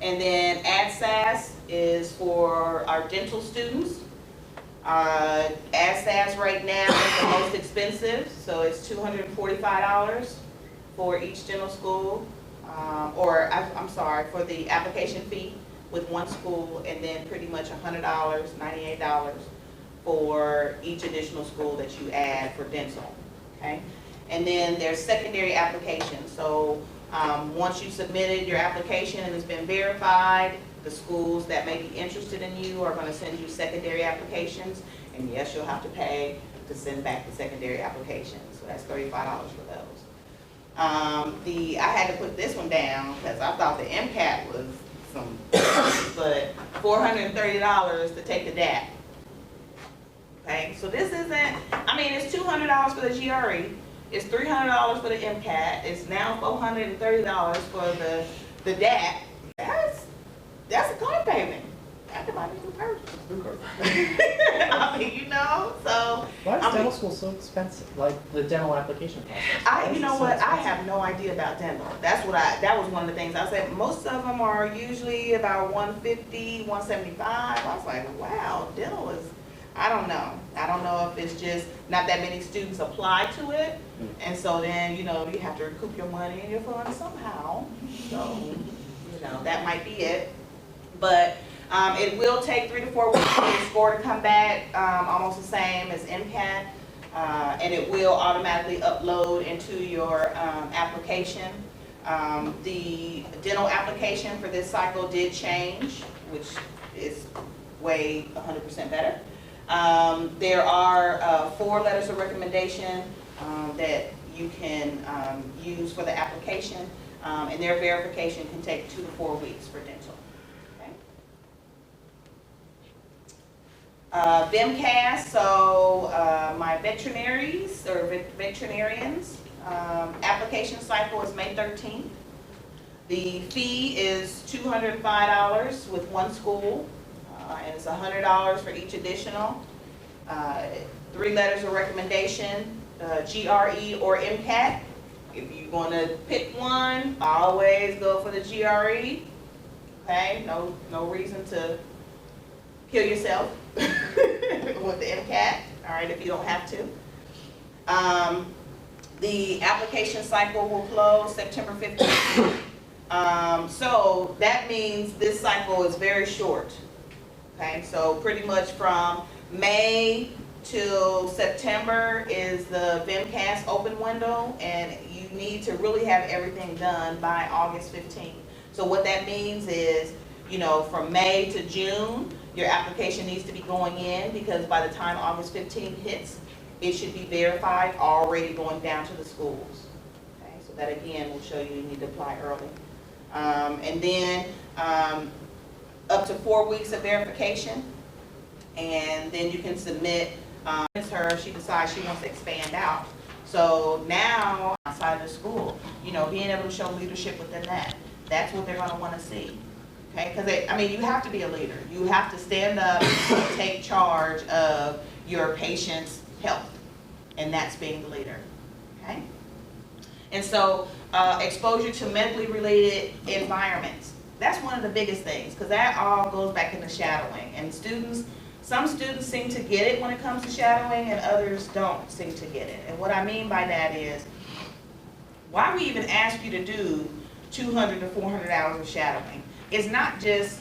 And then ADSAS is for our dental students. ASAS right now is the most expensive, so it's $245 for each dental school. I'm sorry, for the application fee with one school, and then pretty much $100, $98 for each additional school that you add for dental, okay? And then there's secondary applications. So once you submitted your application and it's been verified, the schools that may be interested in you are going to send you secondary applications, and yes, you'll have to pay to send back the secondary applications. So that's $35 for those. I had to put this one down because I thought the MCAT was some, but $430 to take the DAT. Okay, so this isn't, I mean, it's $200 for the GRE, it's $300 for the MCAT, it's now $430 for the DAT. That's a car payment. That's about a new purchase. I mean, you know, so. Why is I mean, dental school so expensive? Like the dental application process? you know what, I have no idea about dental. That was one of the things I said. Most of them are usually about $150, $175. I was like, wow, dental is, I don't know. I don't know if it's just not that many students apply to it. And so then, you know, you have to recoup your money and your funds somehow. So, you know, that might be it. But it will take 3 to 4 weeks for your score to come back, almost the same as MCAT. And it will automatically upload into your application. The dental application for this cycle did change, which is way 100% better. There are 4 letters of recommendation that you can use for the application, and their verification can take 2 to 4 weeks for dental. VMCAS, so my veterinaries or veterinarians, application cycle is May 13th. The fee is $205 with one school, and it's $100 for each additional. 3 letters of recommendation, GRE or MCAT. If you want to pick one, always go for the GRE. Okay, no reason to kill yourself with the MCAT, all right, if you don't have to. The application cycle will close September 15th. So that means this cycle is very short. Okay, so pretty much from May till September is the VMCAS open window, and you need to really have everything done by August 15th. So what that means is, you know, from May to June, your application needs to be going in, because by the time August 15th hits, it should be verified, already going down to the schools. Okay, so that again will show you need to apply early. And then up to 4 weeks of verification, and then you can submit. She decides she wants to expand out. So now outside of the school, you know, being able to show leadership within that, that's what they're going to want to see. Okay, because I mean, you have to be a leader. You have to stand up and take charge of your patient's health, and that's being the leader. Okay, and so exposure to medically related environments. That's one of the biggest things, because that all goes back into shadowing. And some students seem to get it when it comes to shadowing, and others don't seem to get it. And what I mean by that is, why we even ask you to do 200 to 400 hours of shadowing. It's not just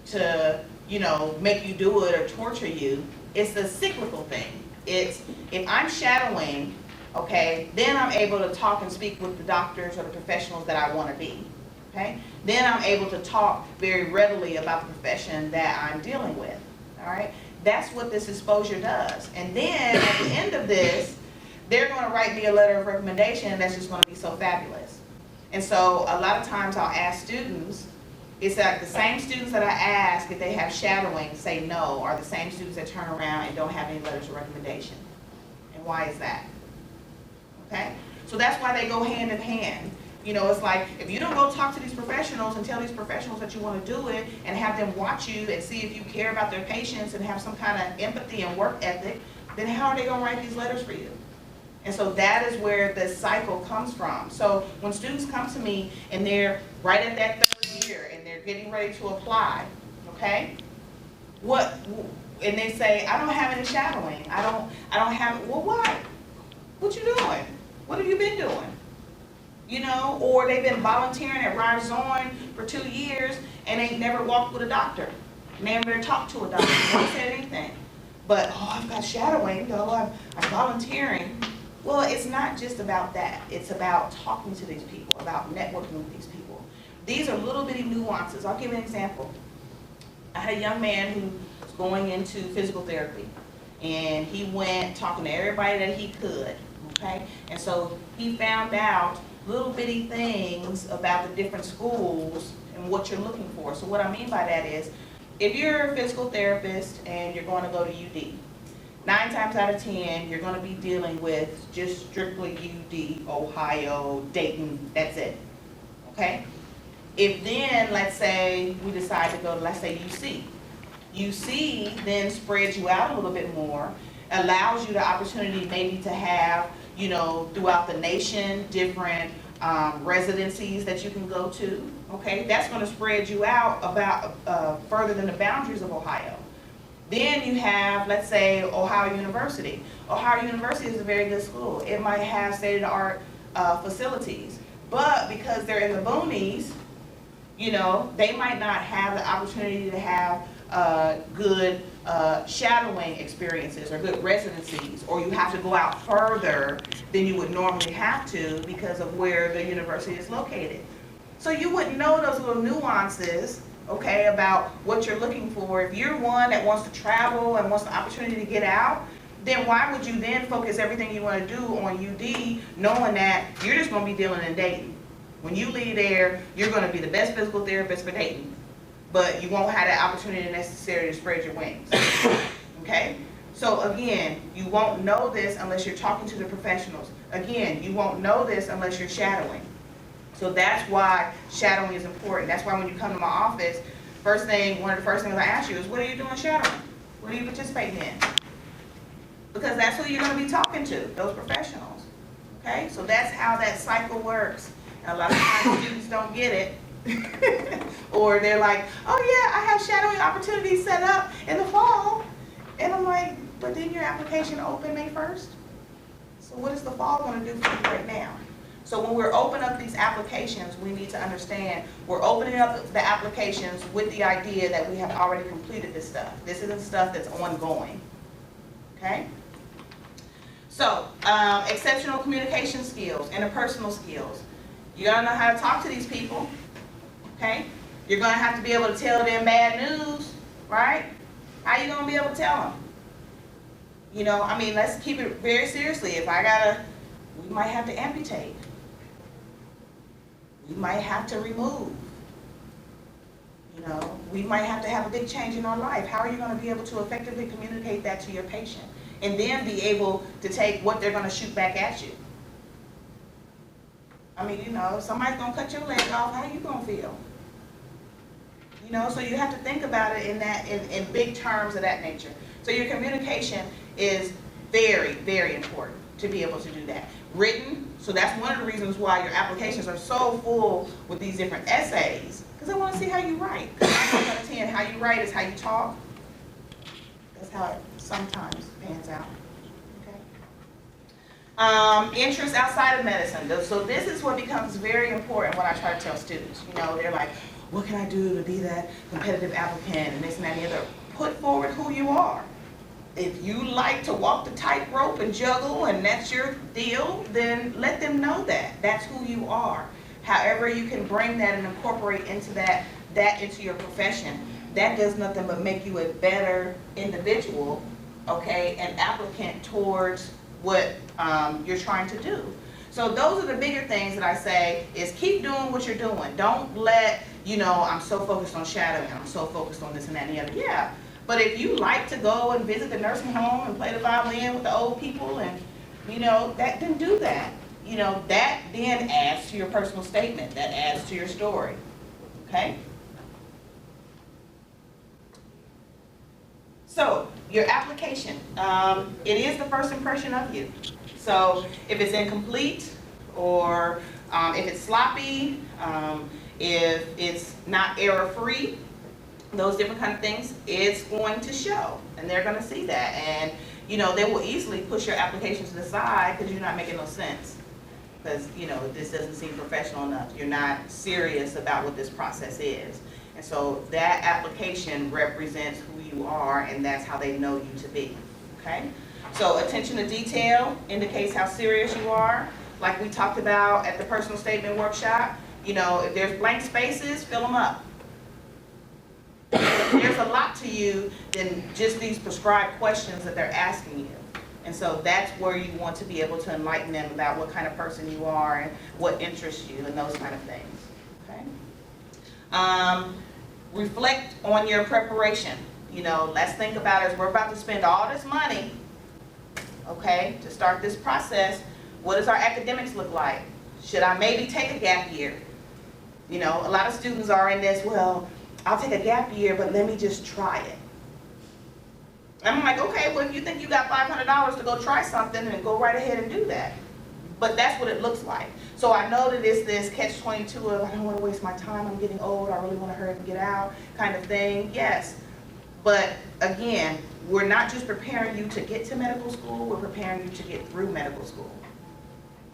to, you know, make you do it or torture you. It's a cyclical thing. It's, if I'm shadowing, okay, then I'm able to talk and speak with the doctors or the professionals that I want to be. Okay? Then I'm able to talk very readily about the profession that I'm dealing with. All right? That's what this exposure does. And then at the end of this, they're going to write me a letter of recommendation that's just going to be so fabulous. And so a lot of times I'll ask students, it's like the same students that I ask if they have shadowing say no, are the same students that turn around and don't have any letters of recommendation. And why is that? Okay? So that's why they go hand in hand. You know, it's like, if you don't go talk to these professionals and tell these professionals that you want to do it and have them watch you and see if you care about their patients and have some kind of empathy and work ethic, then how are they going to write these letters for you? And so that is where this cycle comes from. So when students come to me and they're right at that 3rd year and they're getting ready to apply, okay, and they say, I don't have any shadowing, I don't have, well, why? What you doing? What have you been doing? You know, or they've been volunteering at Rizon for 2 years and ain't never walked with a doctor, never talked to a doctor, never said anything. But, oh, I've got shadowing, though, I'm volunteering. Well, it's not just about that. It's about talking to these people, about networking with these people. These are little bitty nuances. I'll give you an example. I had a young man who was going into physical therapy, and he went talking to everybody that he could, okay? And so he found out little bitty things about the different schools and what you're looking for. So what I mean by that is, if you're a physical therapist and you're going to go to UD, 9 times out of 10, you're going to be dealing with just strictly UD, Ohio, Dayton, that's it, okay? If then, let's say, we decide to go to, let's say, UC. UC then spreads you out a little bit more, allows you the opportunity maybe to have, you know, throughout the nation, different residencies that you can go to, okay? That's going to spread you out about further than the boundaries of Ohio. Then you have, let's say, Ohio University. Ohio University is a very good school. It might have state-of-the-art facilities, but because they're in the boonies, you know, they might not have the opportunity to have good shadowing experiences or good residencies, or you have to go out further than you would normally have to because of where the university is located. So you wouldn't know those little nuances, okay, about what you're looking for. If you're one that wants to travel and wants the opportunity to get out, then why would you then focus everything you want to do on UD, knowing that you're just going to be dealing in Dayton? When you leave there, you're going to be the best physical therapist for Dayton, but you won't have that opportunity necessarily to spread your wings, okay? So again, you won't know this unless you're talking to the professionals. Again, you won't know this unless you're shadowing. So that's why shadowing is important. That's why when you come to my office, one of the first things I ask you is, what are you doing shadowing? What are you participating in? Because that's who you're going to be talking to, those professionals, okay? So that's how that cycle works. And a lot of times students don't get it. Or they're like, oh yeah, I have shadowing opportunities set up in the fall. And I'm like, but didn't your application open May 1st? So what is the fall going to do for you right now? So when we're opening up these applications, we need to understand we're opening up the applications with the idea that we have already completed this stuff. This isn't stuff that's ongoing, okay? So, exceptional communication skills, interpersonal skills. You gotta know how to talk to these people, okay? You're gonna have to be able to tell them bad news, right? How you gonna be able to tell them? You know, I mean, let's keep it very seriously. If we might have to amputate. We might have to remove. You know, we might have to have a big change in our life. How are you gonna be able to effectively communicate that to your patient? And then be able to take what they're gonna shoot back at you. I mean, you know, if somebody's gonna cut your leg off, how are you gonna feel? You know, so you have to think about it in big terms of that nature. So your communication is very, very important to be able to do that. Written, so that's one of the reasons why your applications are so full with these different essays, because I want to see how you write. Because 9 times out of 10, how you write is how you talk. That's how it sometimes pans out. Interests outside of medicine. So this is what becomes very important when I try to tell students. You know, they're like, what can I do to be that competitive applicant and this and that and the other? Put forward who you are. If you like to walk the tightrope and juggle and that's your deal, then let them know that. That's who you are. However you can bring that and incorporate into that into your profession, that does nothing but make you a better individual, okay, an applicant towards what you're trying to do. So those are the bigger things that I say is keep doing what you're doing. Don't let, you know, I'm so focused on shadowing, I'm so focused on this and that and the other. Yeah, but if you like to go and visit the nursing home and play the violin with the old people and, you know, then do that. You know, that then adds to your personal statement. That adds to your story, okay? So, your application, it is the first impression of you. So, if it's incomplete, or if it's sloppy, if it's not error-free, those different kind of things, it's going to show. and they're gonna see that. And, you know, they will easily push your application to the side because you're not making no sense. Because, you know, this doesn't seem professional enough. You're not serious about what this process is. And so that application represents who you are, and that's how they know you to be, okay? So attention to detail indicates how serious you are. Like we talked about at the personal statement workshop, you know, if there's blank spaces, fill them up. There's a lot to you than just these prescribed questions that they're asking you. And so that's where you want to be able to enlighten them about what kind of person you are and what interests you and those kind of things, okay? Reflect on your preparation. You know, let's think about it. As we're about to spend all this money, okay, to start this process, what does our academics look like? Should I maybe take a gap year? You know, a lot of students are in this, well, I'll take a gap year, but let me just try it. I'm like, okay, well, if you think you got $500 to go try something, then go right ahead and do that. But that's what it looks like. So I know that it's this catch-22 of, I don't want to waste my time, I'm getting old, I really want to hurry up and get out kind of thing. Yes, but again, we're not just preparing you to get to medical school, we're preparing you to get through medical school.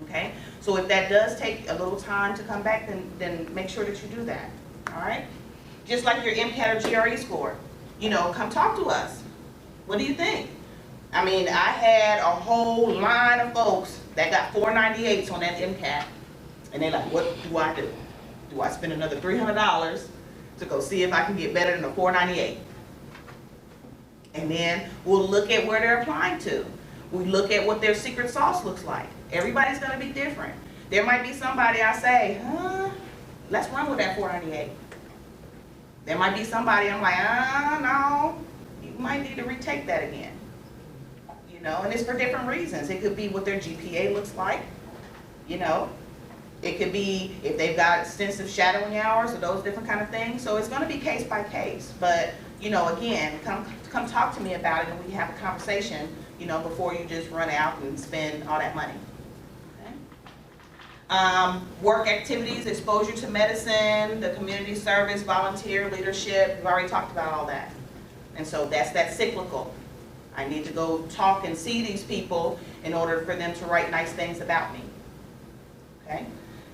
Okay? So if that does take a little time to come back, then make sure that you do that. All right? Just like your MCAT or GRE score. You know, come talk to us. What do you think? I mean, I had a whole line of folks that got 498s on that MCAT, and they're like, what do I do? Do I spend another $300 to go see if I can get better than a 498? And then we'll look at where they're applying to. We look at what their secret sauce looks like. Everybody's gonna be different. There might be somebody I say, let's run with that 498. There might be somebody I'm like, no, you might need to retake that again. You know, and it's for different reasons. It could be what their GPA looks like, you know. It could be if they've got extensive shadowing hours or those different kind of things. So it's gonna be case by case. But, you know, again, come talk to me about it and we have a conversation, you know, before you just run out and spend all that money. Okay? Work activities, exposure to medicine, the community service, volunteer, leadership, we've already talked about all that. And so that's that cyclical. I need to go talk and see these people in order for them to write nice things about me. Okay?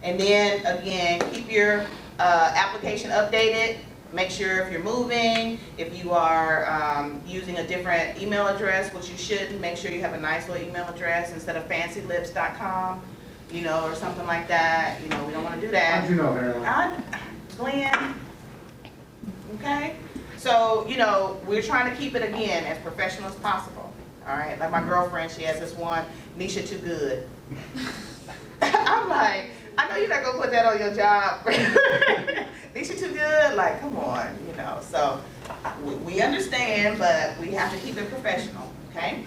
And then, again, keep your application updated. Make sure if you're moving, if you are using a different email address, which you shouldn't, make sure you have a nice little email address instead of fancylips.com, you know, or something like that. You know, we don't want to do that. How'd you know, Marilyn? Glenn. Okay? So, you know, we're trying to keep it, again, as professional as possible. All right? Like my girlfriend, she has this one, Nisha Too Good. I'm like, I know you're not going to put that on your job. Nisha Too Good? Like, come on, you know. So, we understand, but we have to keep it professional, okay?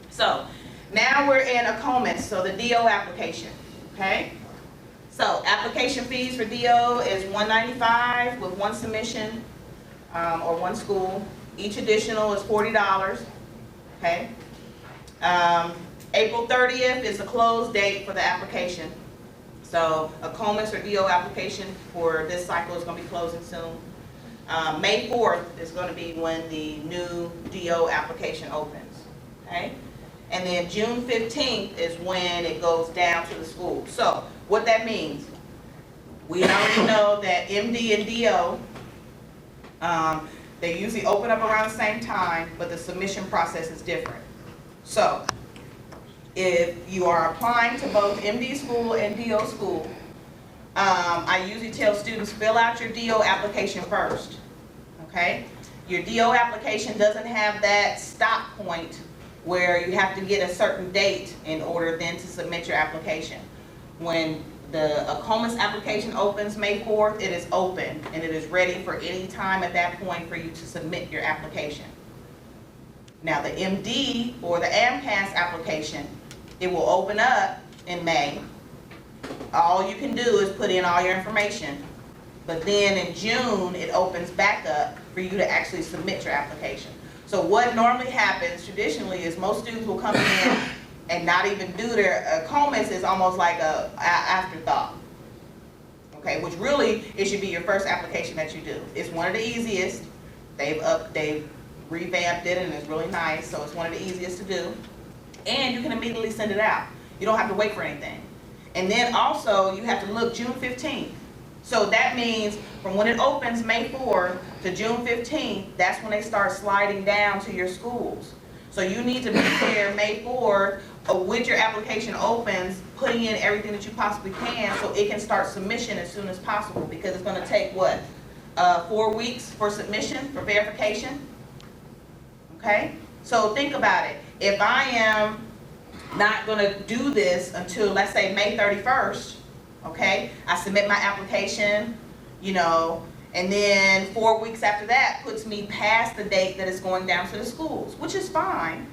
So, now we're in AACOMAS, so the DO application, okay? So, application fees for DO is $195 with one submission or one school. Each additional is $40, okay? April 30th is the close date for the application. So AACOMAS or DO application for this cycle is going to be closing soon. May 4th is going to be when the new DO application opens, okay? And then June 15th is when it goes down to the school. So what that means, we already know that MD and DO, they usually open up around the same time, but the submission process is different. So if you are applying to both MD school and DO school, I usually tell students, fill out your DO application first, okay? Your DO application doesn't have that stop point where you have to get a certain date in order then to submit your application. When the AACOMAS application opens May 4th, it is open and it is ready for any time at that point for you to submit your application. Now the MD or the AMCAS application, it will open up in May. All you can do is put in all your information. But then in June, it opens back up for you to actually submit your application. So what normally happens traditionally is most students will come in and not even do their AACOMAS is almost like a afterthought. Okay, which really, it should be your first application that you do. It's one of the easiest. They've revamped it and it's really nice, so it's one of the easiest to do. And you can immediately send it out. You don't have to wait for anything. And then also, you have to look June 15th. So that means from when it opens May 4th to June 15th, that's when they start sliding down to your schools. So you need to be there May 4th with your application opens, putting in everything that you possibly can so it can start submission as soon as possible, because it's gonna take what? 4 weeks for submission, for verification? Okay? So think about it. If I am not gonna do this until, let's say, May 31st, okay? I submit my application, and then 4 weeks after that puts me past the date that it's going down to the schools, which is fine.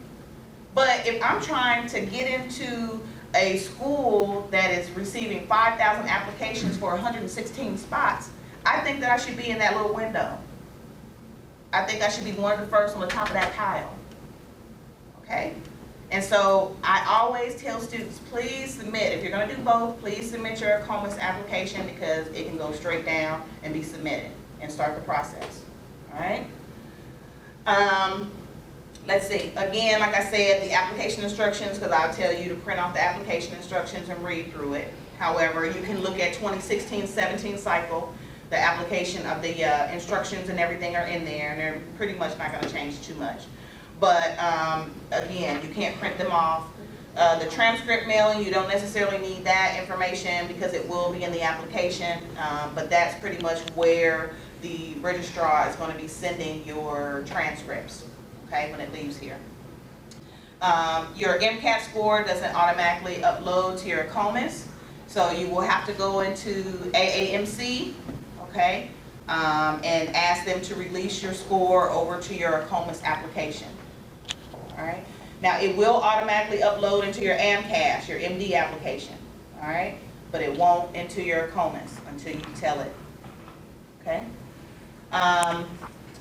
But if I'm trying to get into a school that is receiving 5,000 applications for 116 spots, I think that I should be in that little window. I think I should be one of the first on the top of that pile, okay? And so I always tell students, please submit. If you're gonna do both, please submit your COMAS application, because it can go straight down and be submitted and start the process, all right? Let's see, again, like I said, the application instructions, because I'll tell you to print off the application instructions and read through it. However, you can look at 2016-17 cycle. The application of the instructions and everything are in there, and they're pretty much not gonna change too much. But again, you can't print them off. The transcript mailing, you don't necessarily need that information because it will be in the application, but that's pretty much where the registrar is going to be sending your transcripts, okay, when it leaves here. Your MCAT score doesn't automatically upload to your COMAS, so you will have to go into AAMC, okay, and ask them to release your score over to your COMAS application. All right. Now it will automatically upload into your AMCAS, your MD application. All right, but it won't into your COMAS until you tell it. Okay.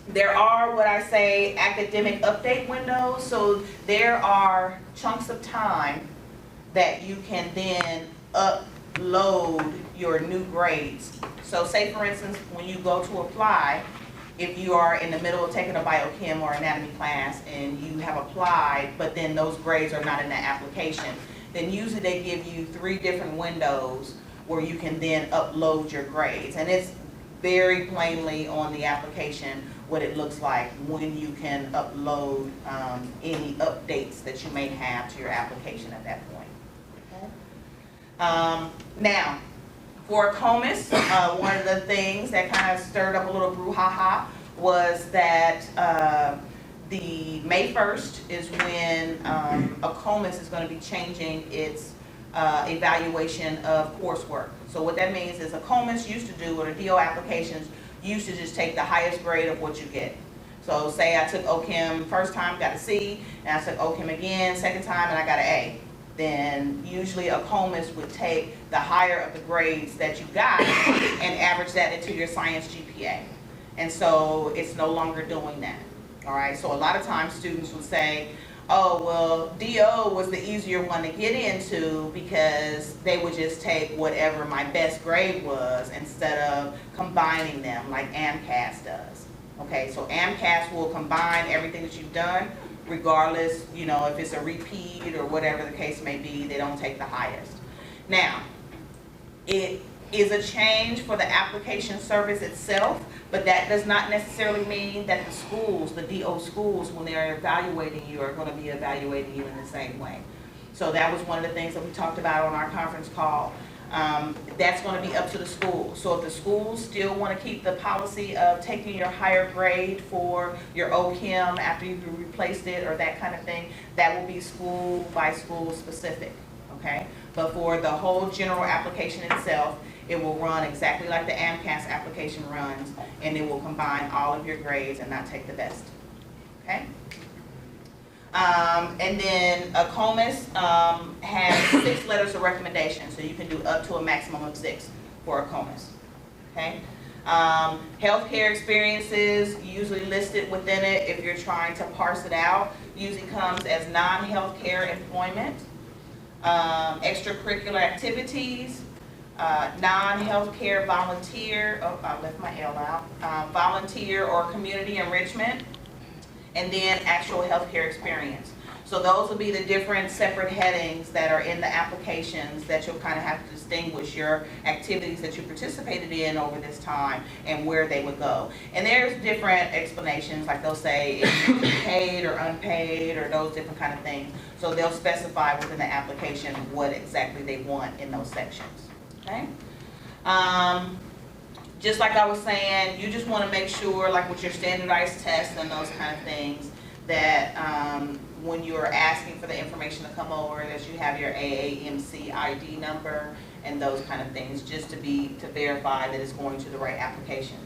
There are what I say academic update windows. So there are chunks of time that you can then upload your new grades. So say for instance, when you go to apply, if you are in the middle of taking a biochem or anatomy class and you have applied, but then those grades are not in that application, then usually they give you 3 different windows where you can then upload your grades. And it's very plainly on the application what it looks like when you can upload any updates that you may have to your application at that point. Okay. Now, for COMAS, one of the things that kind of stirred up a little brouhaha was that the May 1st is when a COMAS is going to be changing its evaluation of coursework. So what that means is a COMAS used to do, or the DO applications used to just take the highest grade of what you get. So say I took OChem first time, got a C, and I took OChem again, second time, and I got an A. Then usually a COMAS would take the higher of the grades that you got and average that into your science GPA. And so it's no longer doing that. All right, so a lot of times students would say, oh, well, DO was the easier one to get into because they would just take whatever my best grade was instead of combining them like AMCAS does. Okay, so AMCAS will combine everything that you've done, regardless, if it's a repeat or whatever the case may be, they don't take the highest. Now, it is a change for the application service itself, but that does not necessarily mean that the schools, the DO schools, when they're evaluating you, are going to be evaluating you in the same way. So that was one of the things that we talked about on our conference call. That's going to be up to the school. So if the schools still want to keep the policy of taking your higher grade for your OChem after you've replaced it or that kind of thing, that will be school by school specific, okay? But for the whole general application itself, it will run exactly like the AMCAS application runs, and it will combine all of your grades and not take the best, okay? And then a COMAS has 6 letters of recommendation, so you can do up to a maximum of 6 for a COMAS, okay? Healthcare experiences usually listed within it, if you're trying to parse it out, usually comes as non-healthcare employment, extracurricular activities, non-healthcare volunteer, oh, I left my L out, volunteer or community enrichment, and then actual healthcare experience. So those will be the different separate headings that are in the applications that you'll kind of have to distinguish your activities that you participated in over this time and where they would go. And there's different explanations, like they'll say if paid or unpaid or those different kind of things. So they'll specify within the application what exactly they want in those sections, okay? Just like I was saying, you just want to make sure, like with your standardized tests and those kind of things, that when you're asking for the information to come over, that you have your AAMC ID number and those kind of things, just to verify that it's going to the right application.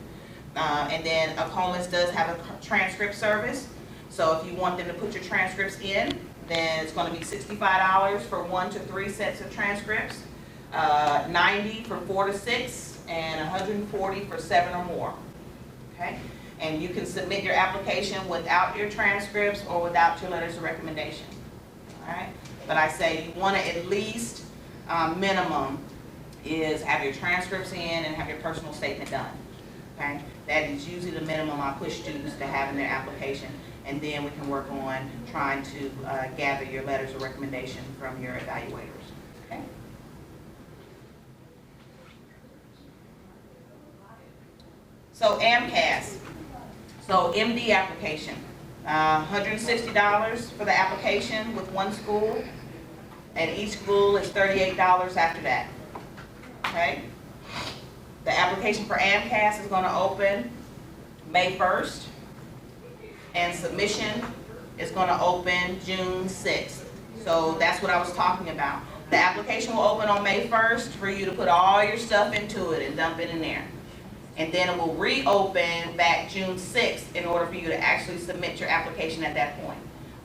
And then AACOMAS does have a transcript service. So if you want them to put your transcripts in, then it's going to be $65 for 1 to 3 sets of transcripts, $90 for 4 to 6, and $140 for 7 or more. Okay? And you can submit your application without your transcripts or without your letters of recommendation. All right? But I say you want to at least, minimum, is have your transcripts in and have your personal statement done. Okay? That is usually the minimum I push students to have in their application. And then we can work on trying to gather your letters of recommendation from your evaluators. Okay? So AMCAS. So MD application, $160 for the application with one school, and each school is $38 after that, okay? The application for AMCAS is gonna open May 1st, and submission is gonna open June 6th. So that's what I was talking about. The application will open on May 1st for you to put all your stuff into it and dump it in there. And then it will reopen back June 6th in order for you to actually submit your application at that point.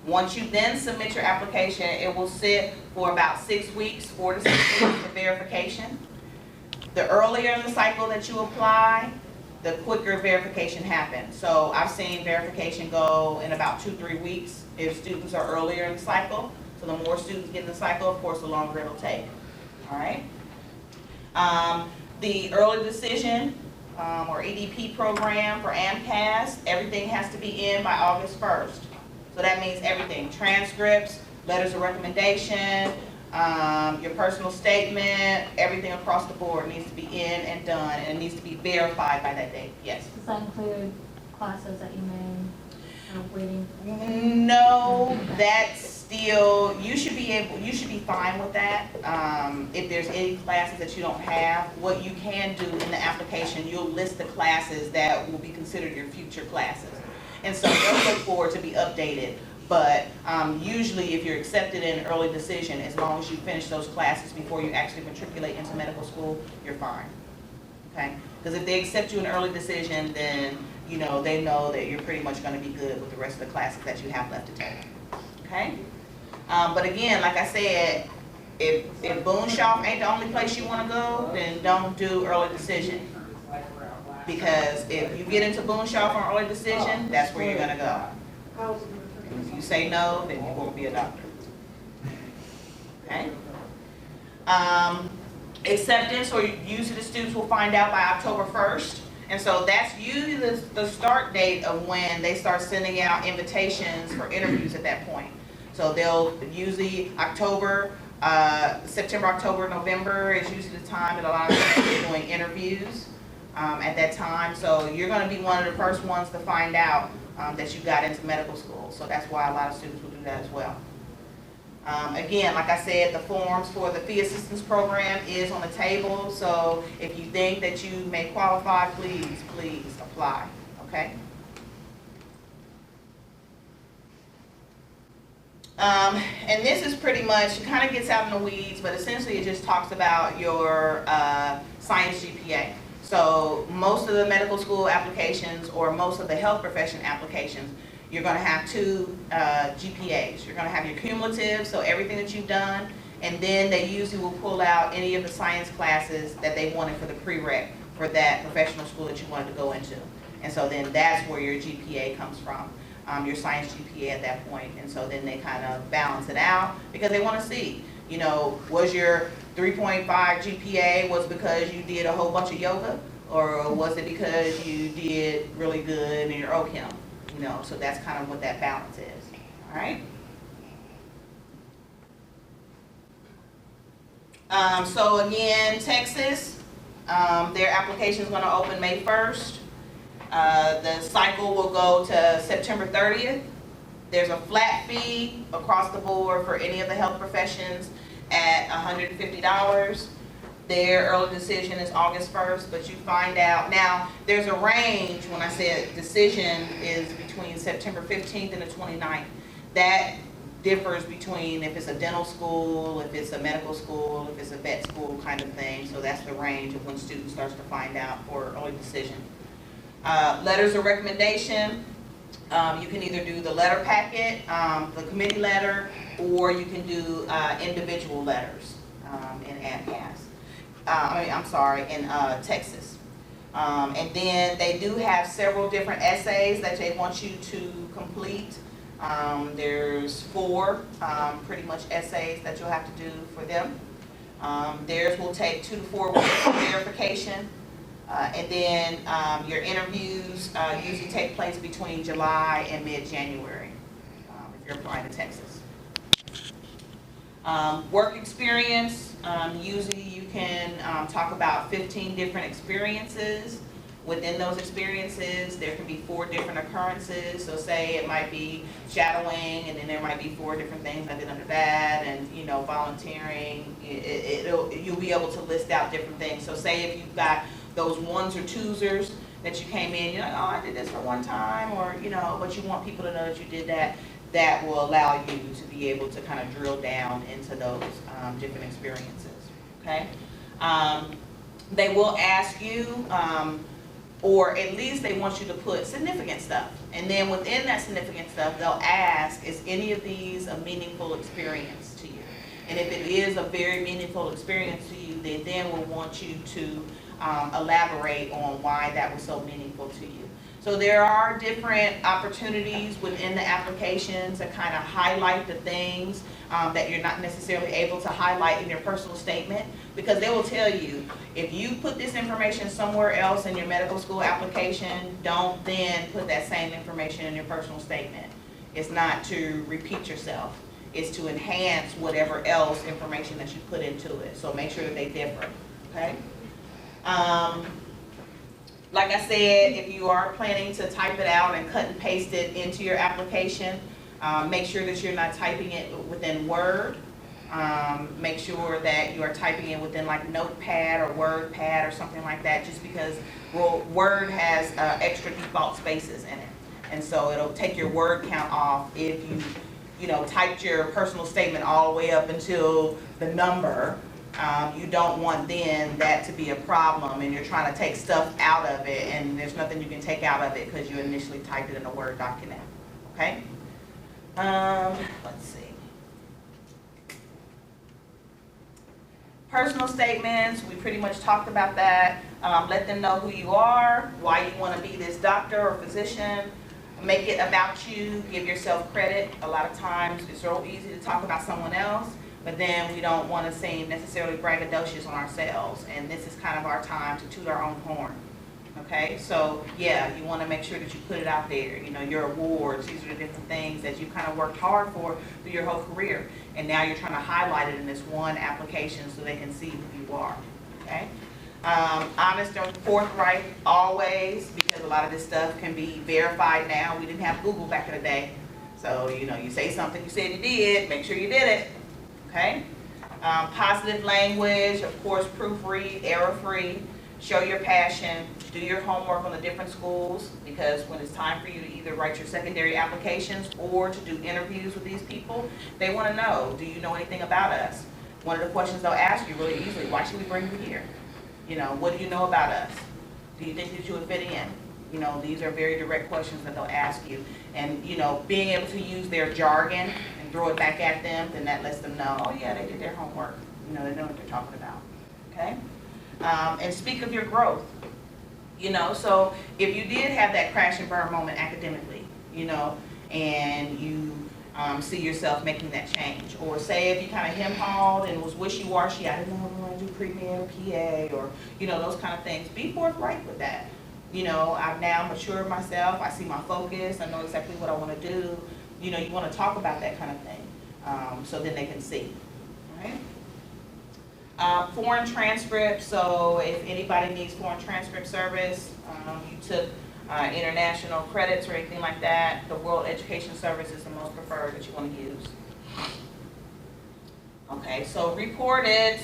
Once you then submit your application, it will sit for about 6 weeks, 4 to 6 weeks for verification. The earlier in the cycle that you apply, the quicker verification happens. So I've seen verification go in about 2-3 weeks if students are earlier in the cycle. So the more students get in the cycle, of course, the longer it'll take. All right. The early decision or EDP program for AMCAS, everything has to be in by August 1st. So that means everything, transcripts, letters of recommendation, your personal statement, everything across the board needs to be in and done, and it needs to be verified by that date. Yes? Does that include classes that you may have waiting? No, that's still, you should be fine with that. If there's any classes that you don't have, what you can do in the application, you'll list the classes that will be considered your future classes. And so they'll look forward to be updated. But usually if you're accepted in early decision, as long as you finish those classes before you actually matriculate into medical school, you're fine. Okay? Because if they accept you in early decision, then you know they know that you're pretty much going to be good with the rest of the classes that you have left to take. Okay? But again, like I said, if Boone Shaw ain't the only place you want to go, then don't do early decision. Because if you get into Boone Shaw for early decision, that's where you're going to go. If you say no, then you won't be a doctor. Okay? Acceptance, or usually the students will find out by October 1st. And so that's usually the start date of when they start sending out invitations for interviews at that point. So they'll usually September, October, November is usually the time that a lot of students are doing interviews at that time. So you're going to be one of the first ones to find out that you got into medical school. So that's why a lot of students will do that as well. Again, like I said, the forms for the fee assistance program is on the table. So if you think that you may qualify, please apply. Okay? And this is pretty much, it kind of gets out in the weeds, but essentially it just talks about your science GPA. So most of the medical school applications or most of the health profession applications, you're going to have 2 GPAs. You're going to have your cumulative, so everything that you've done, and then they usually will pull out any of the science classes that they wanted for the prereq for that professional school that you wanted to go into. And so then that's where your GPA comes from, your science GPA at that point. And so then they kind of balance it out because they want to see, you know, was your 3.5 GPA was because you did a whole bunch of yoga, or was it because you did really good in your OChem? You you know, so that's kind of what that balance is, all right? So again, Texas, their application is gonna open May 1st. The cycle will go to September 30th. There's a flat fee across the board for any of the health professions at $150. Their early decision is August 1st, but you find out, now, there's a range, when I said decision is between September 15th and the 29th. That differs between if it's a dental school, if it's a medical school, if it's a vet school kind of thing. So that's the range of when students starts to find out for early decision. Letters of recommendation, you can either do the letter packet, the committee letter, or you can do individual letters in AMCAS. In Texas. And then they do have several different essays that they want you to complete. There's 4 pretty much essays that you'll have to do for them. Theirs will take 2 to 4 weeks for verification. And then your interviews usually take place between July and mid-January if you're applying to Texas. Work experience, usually you can talk about 15 different experiences. Within those experiences, there can be 4 different occurrences. So say it might be shadowing, and then there might be 4 different things I did under that, and you know, volunteering. You'll be able to list out different things. So say if you've got those 1s or 2sers that you came in, you're like, oh, I did this for one time, or you know, but you want people to know that you did that. That will allow you to be able to kind of drill down into those different experiences. Okay, they will ask you. Or at least they want you to put significant stuff. And then within that significant stuff, they'll ask, is any of these a meaningful experience to you? And if it is a very meaningful experience to you, they then will want you to elaborate on why that was so meaningful to you. So there are different opportunities within the applications that kind of highlight the things that you're not necessarily able to highlight in your personal statement, because they will tell you, if you put this information somewhere else in your medical school application, don't then put that same information in your personal statement. It's not to repeat yourself. It's to enhance whatever else information that you put into it. So make sure that they differ, okay? Like I said, if you are planning to type it out and cut and paste it into your application, make sure that you're not typing it within Word. Make sure that you are typing it within like Notepad or WordPad or something like that, just because Word has extra default spaces in it. And so it'll take your word count off if you typed your personal statement all the way up until the number. You don't want then that to be a problem and you're trying to take stuff out of it and there's nothing you can take out of it because you initially typed it in a Word document, okay? Let's see. Personal statements, we pretty much talked about that. Let them know who you are, why you want to be this doctor or physician. Make it about you, give yourself credit. A lot of times it's so easy to talk about someone else, but then we don't want to seem necessarily braggadocious on ourselves, and this is kind of our time to toot our own horn. Okay, so yeah, you want to make sure that you put it out there. You know, your awards, these are the different things that you kind of worked hard for through your whole career, and now you're trying to highlight it in this one application so they can see who you are. Okay, honest and forthright always, because a lot of this stuff can be verified now. We didn't have Google back in the day, so you say something you said you did, make sure you did it. Okay, positive language, of course, proofread, error-free. Show your passion, do your homework on the different schools, because when it's time for you to either write your secondary applications or to do interviews with these people, they want to know, do you know anything about us? One of the questions they'll ask you really easily, why should we bring you here? What do you know about us? Do you think that you would fit in? These are very direct questions that they'll ask you. And, being able to use their jargon and throw it back at them, then that lets them know, oh yeah, they did their homework. They know what they're talking about, okay? And speak of your growth. So if you did have that crash and burn moment academically, and you see yourself making that change, or say if you kind of hem-hawed and was wishy-washy, I didn't know if I want to do pre-med or PA, or those kind of things, be forthright with that. you know, I've now matured myself, I see my focus, I know exactly what I wanna do. You know, you wanna talk about that kind of thing, so then they can see, alright? Foreign transcript, so if anybody needs foreign transcript service, you took international credits or anything like that, the World Education Service is the most preferred that you wanna use. Okay, so report it,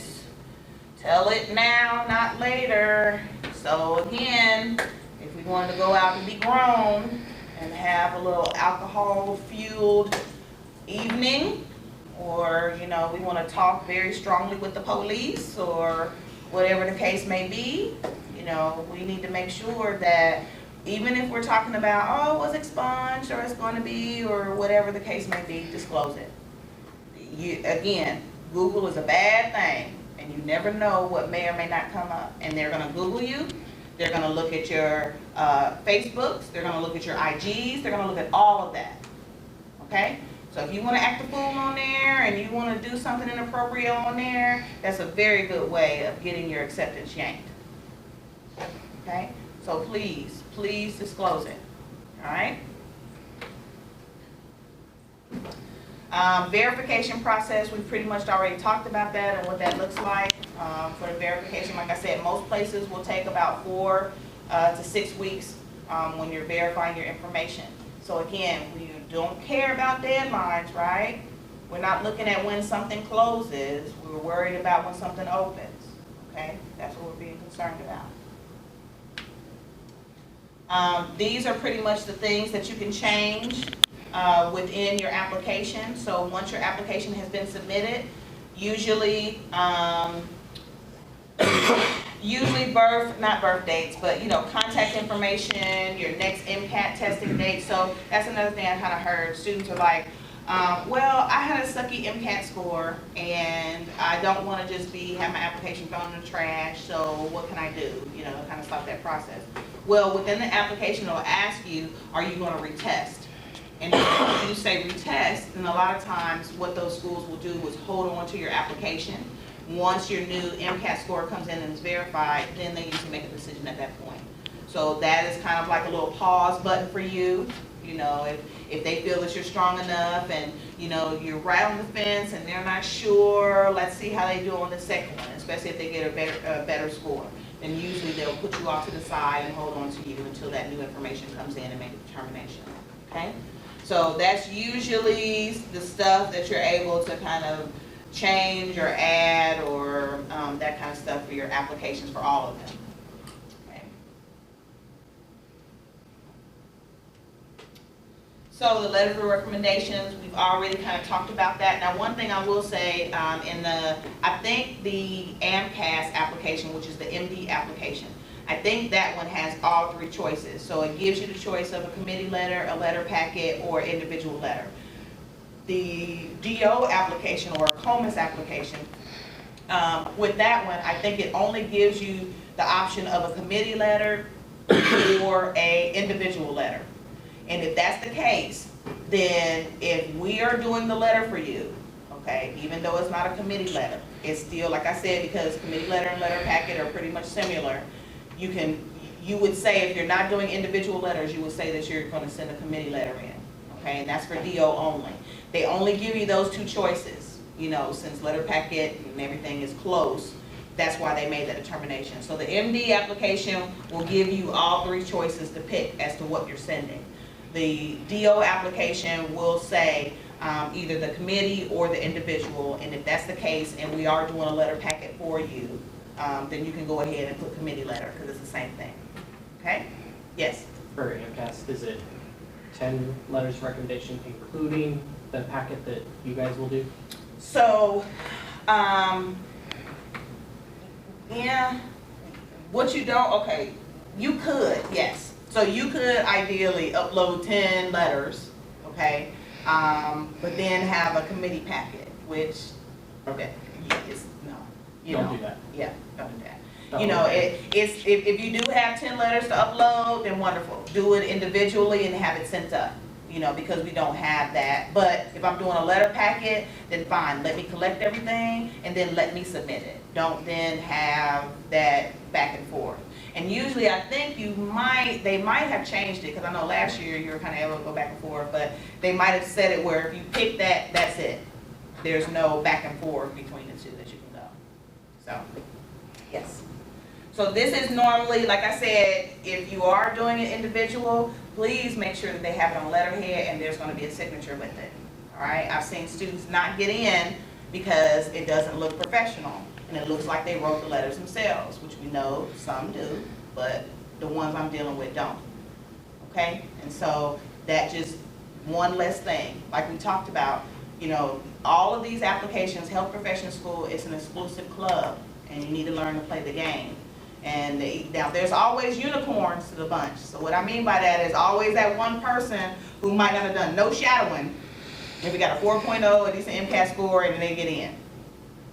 tell it now, not later. So again, if we wanted to go out and be grown and have a little alcohol-fueled evening, or, you know, we want to talk very strongly with the police, or whatever the case may be, you know, we need to make sure that even if we're talking about, oh, it was expunged, or it's going to be, or whatever the case may be, disclose it. Again, Google is a bad thing, and you never know what may or may not come up. And they're gonna Google you, they're gonna look at your Facebooks, they're gonna look at your IGs, they're gonna look at all of that, okay? So if you wanna act a fool on there, and you wanna do something inappropriate on there, that's a very good way of getting your acceptance yanked, okay? So please, please disclose it, all right? Verification process, we've pretty much already talked about that and what that looks like. For the verification, like I said, most places will take about 4 to 6 weeks when you're verifying your information. So again, we don't care about deadlines, right? We're not looking at when something closes, we're worried about when something opens, okay? That's what we're being concerned about. These are pretty much the things that you can change within your application. So once your application has been submitted, usually not birth dates, but you know, contact information, your next MCAT testing date. So that's another thing I kind of heard. Students are like, well, I had a sucky MCAT score and I don't want to just have my application thrown in the trash, so what can I do? You know, kind of stop that process. Well, within the application, it'll ask you, are you going to retest? And if you say retest, then a lot of times what those schools will do is hold on to your application. Once your new MCAT score comes in and is verified, then they usually make a decision at that point. So that is kind of like a little pause button for you. You know, if they feel that you're strong enough and, you know, you're right on the fence and they're not sure, let's see how they do on the second one, especially if they get a better score. Then usually they'll put you off to the side and hold on to you until that new information comes in and make a determination, okay? So that's usually the stuff that you're able to kind of change or add or that kind of stuff for your applications for all of them. Okay. So the letter of recommendations, we've already kind of talked about that. Now one thing I will say I think the AMCAS application, which is the MD application, I think that one has all 3 choices. So it gives you the choice of a committee letter, a letter packet, or individual letter. The DO application or COMAS application, with that one, I think it only gives you the option of a committee letter or a individual letter. And if that's the case, then if we are doing the letter for you, okay, even though it's not a committee letter, it's still, like I said, because committee letter and letter packet are pretty much similar, you would say, if you're not doing individual letters, you would say that you're going to send a committee letter in, okay, and that's for DO only. They only give you those 2 choices, you know, since letter packet and everything is close, that's why they made that determination. So the MD application will give you all 3 choices to pick as to what you're sending. The DO application will say either the committee or the individual, and if that's the case and we are doing a letter packet for you, then you can go ahead and put committee letter because it's the same thing. Okay? Yes? For AMCAS, is it 10 letters of recommendation, including the packet that you guys will do? So, yeah, what you don't, okay, you could, yes. So you could ideally upload 10 letters, okay, but then have a committee packet, which, okay, no. You Don't know, do that. Yeah, don't do that. Oh, You know, okay. if you do have 10 letters to upload, then wonderful. Do it individually and have it sent up. you know, because we don't have that. But if I'm doing a letter packet, then fine, let me collect everything and then let me submit it. Don't then have that back and forth. And usually I think they might have changed it, because I know last year you were kind of able to go back and forth, but they might have said it where if you pick that, that's it. There's no back and forth between the two that you can go. So, yes. So this is normally, like I said, if you are doing it individual, please make sure that they have it on letterhead and there's gonna be a signature with it. All right, I've seen students not get in because it doesn't look professional and it looks like they wrote the letters themselves, which we know some do, but the ones I'm dealing with don't. Okay, and so that just one less thing, like we talked about, you know, all of these applications, Health Profession School, it's an exclusive club and you need to learn to play the game. And now there's always unicorns to the bunch. So what I mean by that is always that one person who might not have done no shadowing, maybe got a 4.0, a decent MCAT score, and they get in,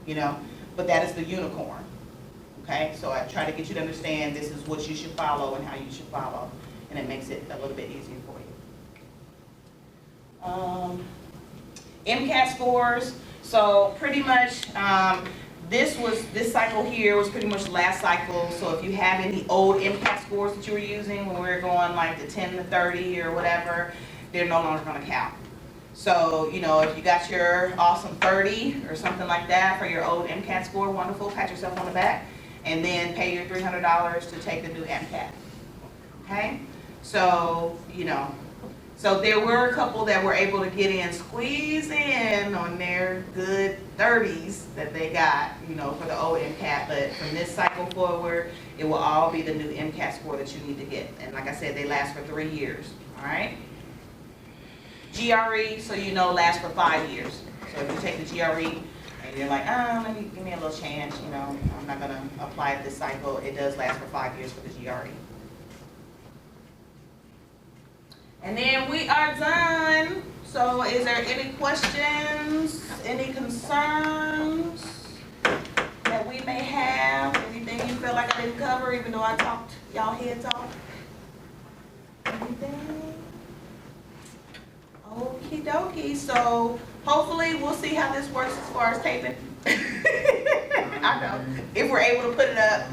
you know, but that is the unicorn, okay? So I try to get you to understand this is what you should follow and how you should follow, and it makes it a little bit easier for you. MCAT scores, so pretty much, this cycle here was pretty much last cycle, so if you have any old MCAT scores that you were using when we were going like the 10 to 30 or whatever, they're no longer gonna count. So, you know, if you got your awesome 30 or something like that for your old MCAT score, wonderful, pat yourself on the back, and then pay your $300 to take the new MCAT, okay? So, you know, so there were a couple that were able to get in, squeeze in on their good 30s that they got, you know, for the old MCAT, but from this cycle forward, it will all be the new MCAT score that you need to get. And like I said, they last for 3 years, all right? GRE, so you know, lasts for 5 years. So if you take the GRE and you're like, give me a little chance, you know, I'm not gonna apply it this cycle, it does last for 5 years for the GRE. And then we are done. So is there any questions, any concerns that we may have? Anything you feel like I didn't cover, even though I talked y'all heads off? Anything? Okie dokie. So hopefully we'll see how this works as far as taping. I know. If we're able to put it up.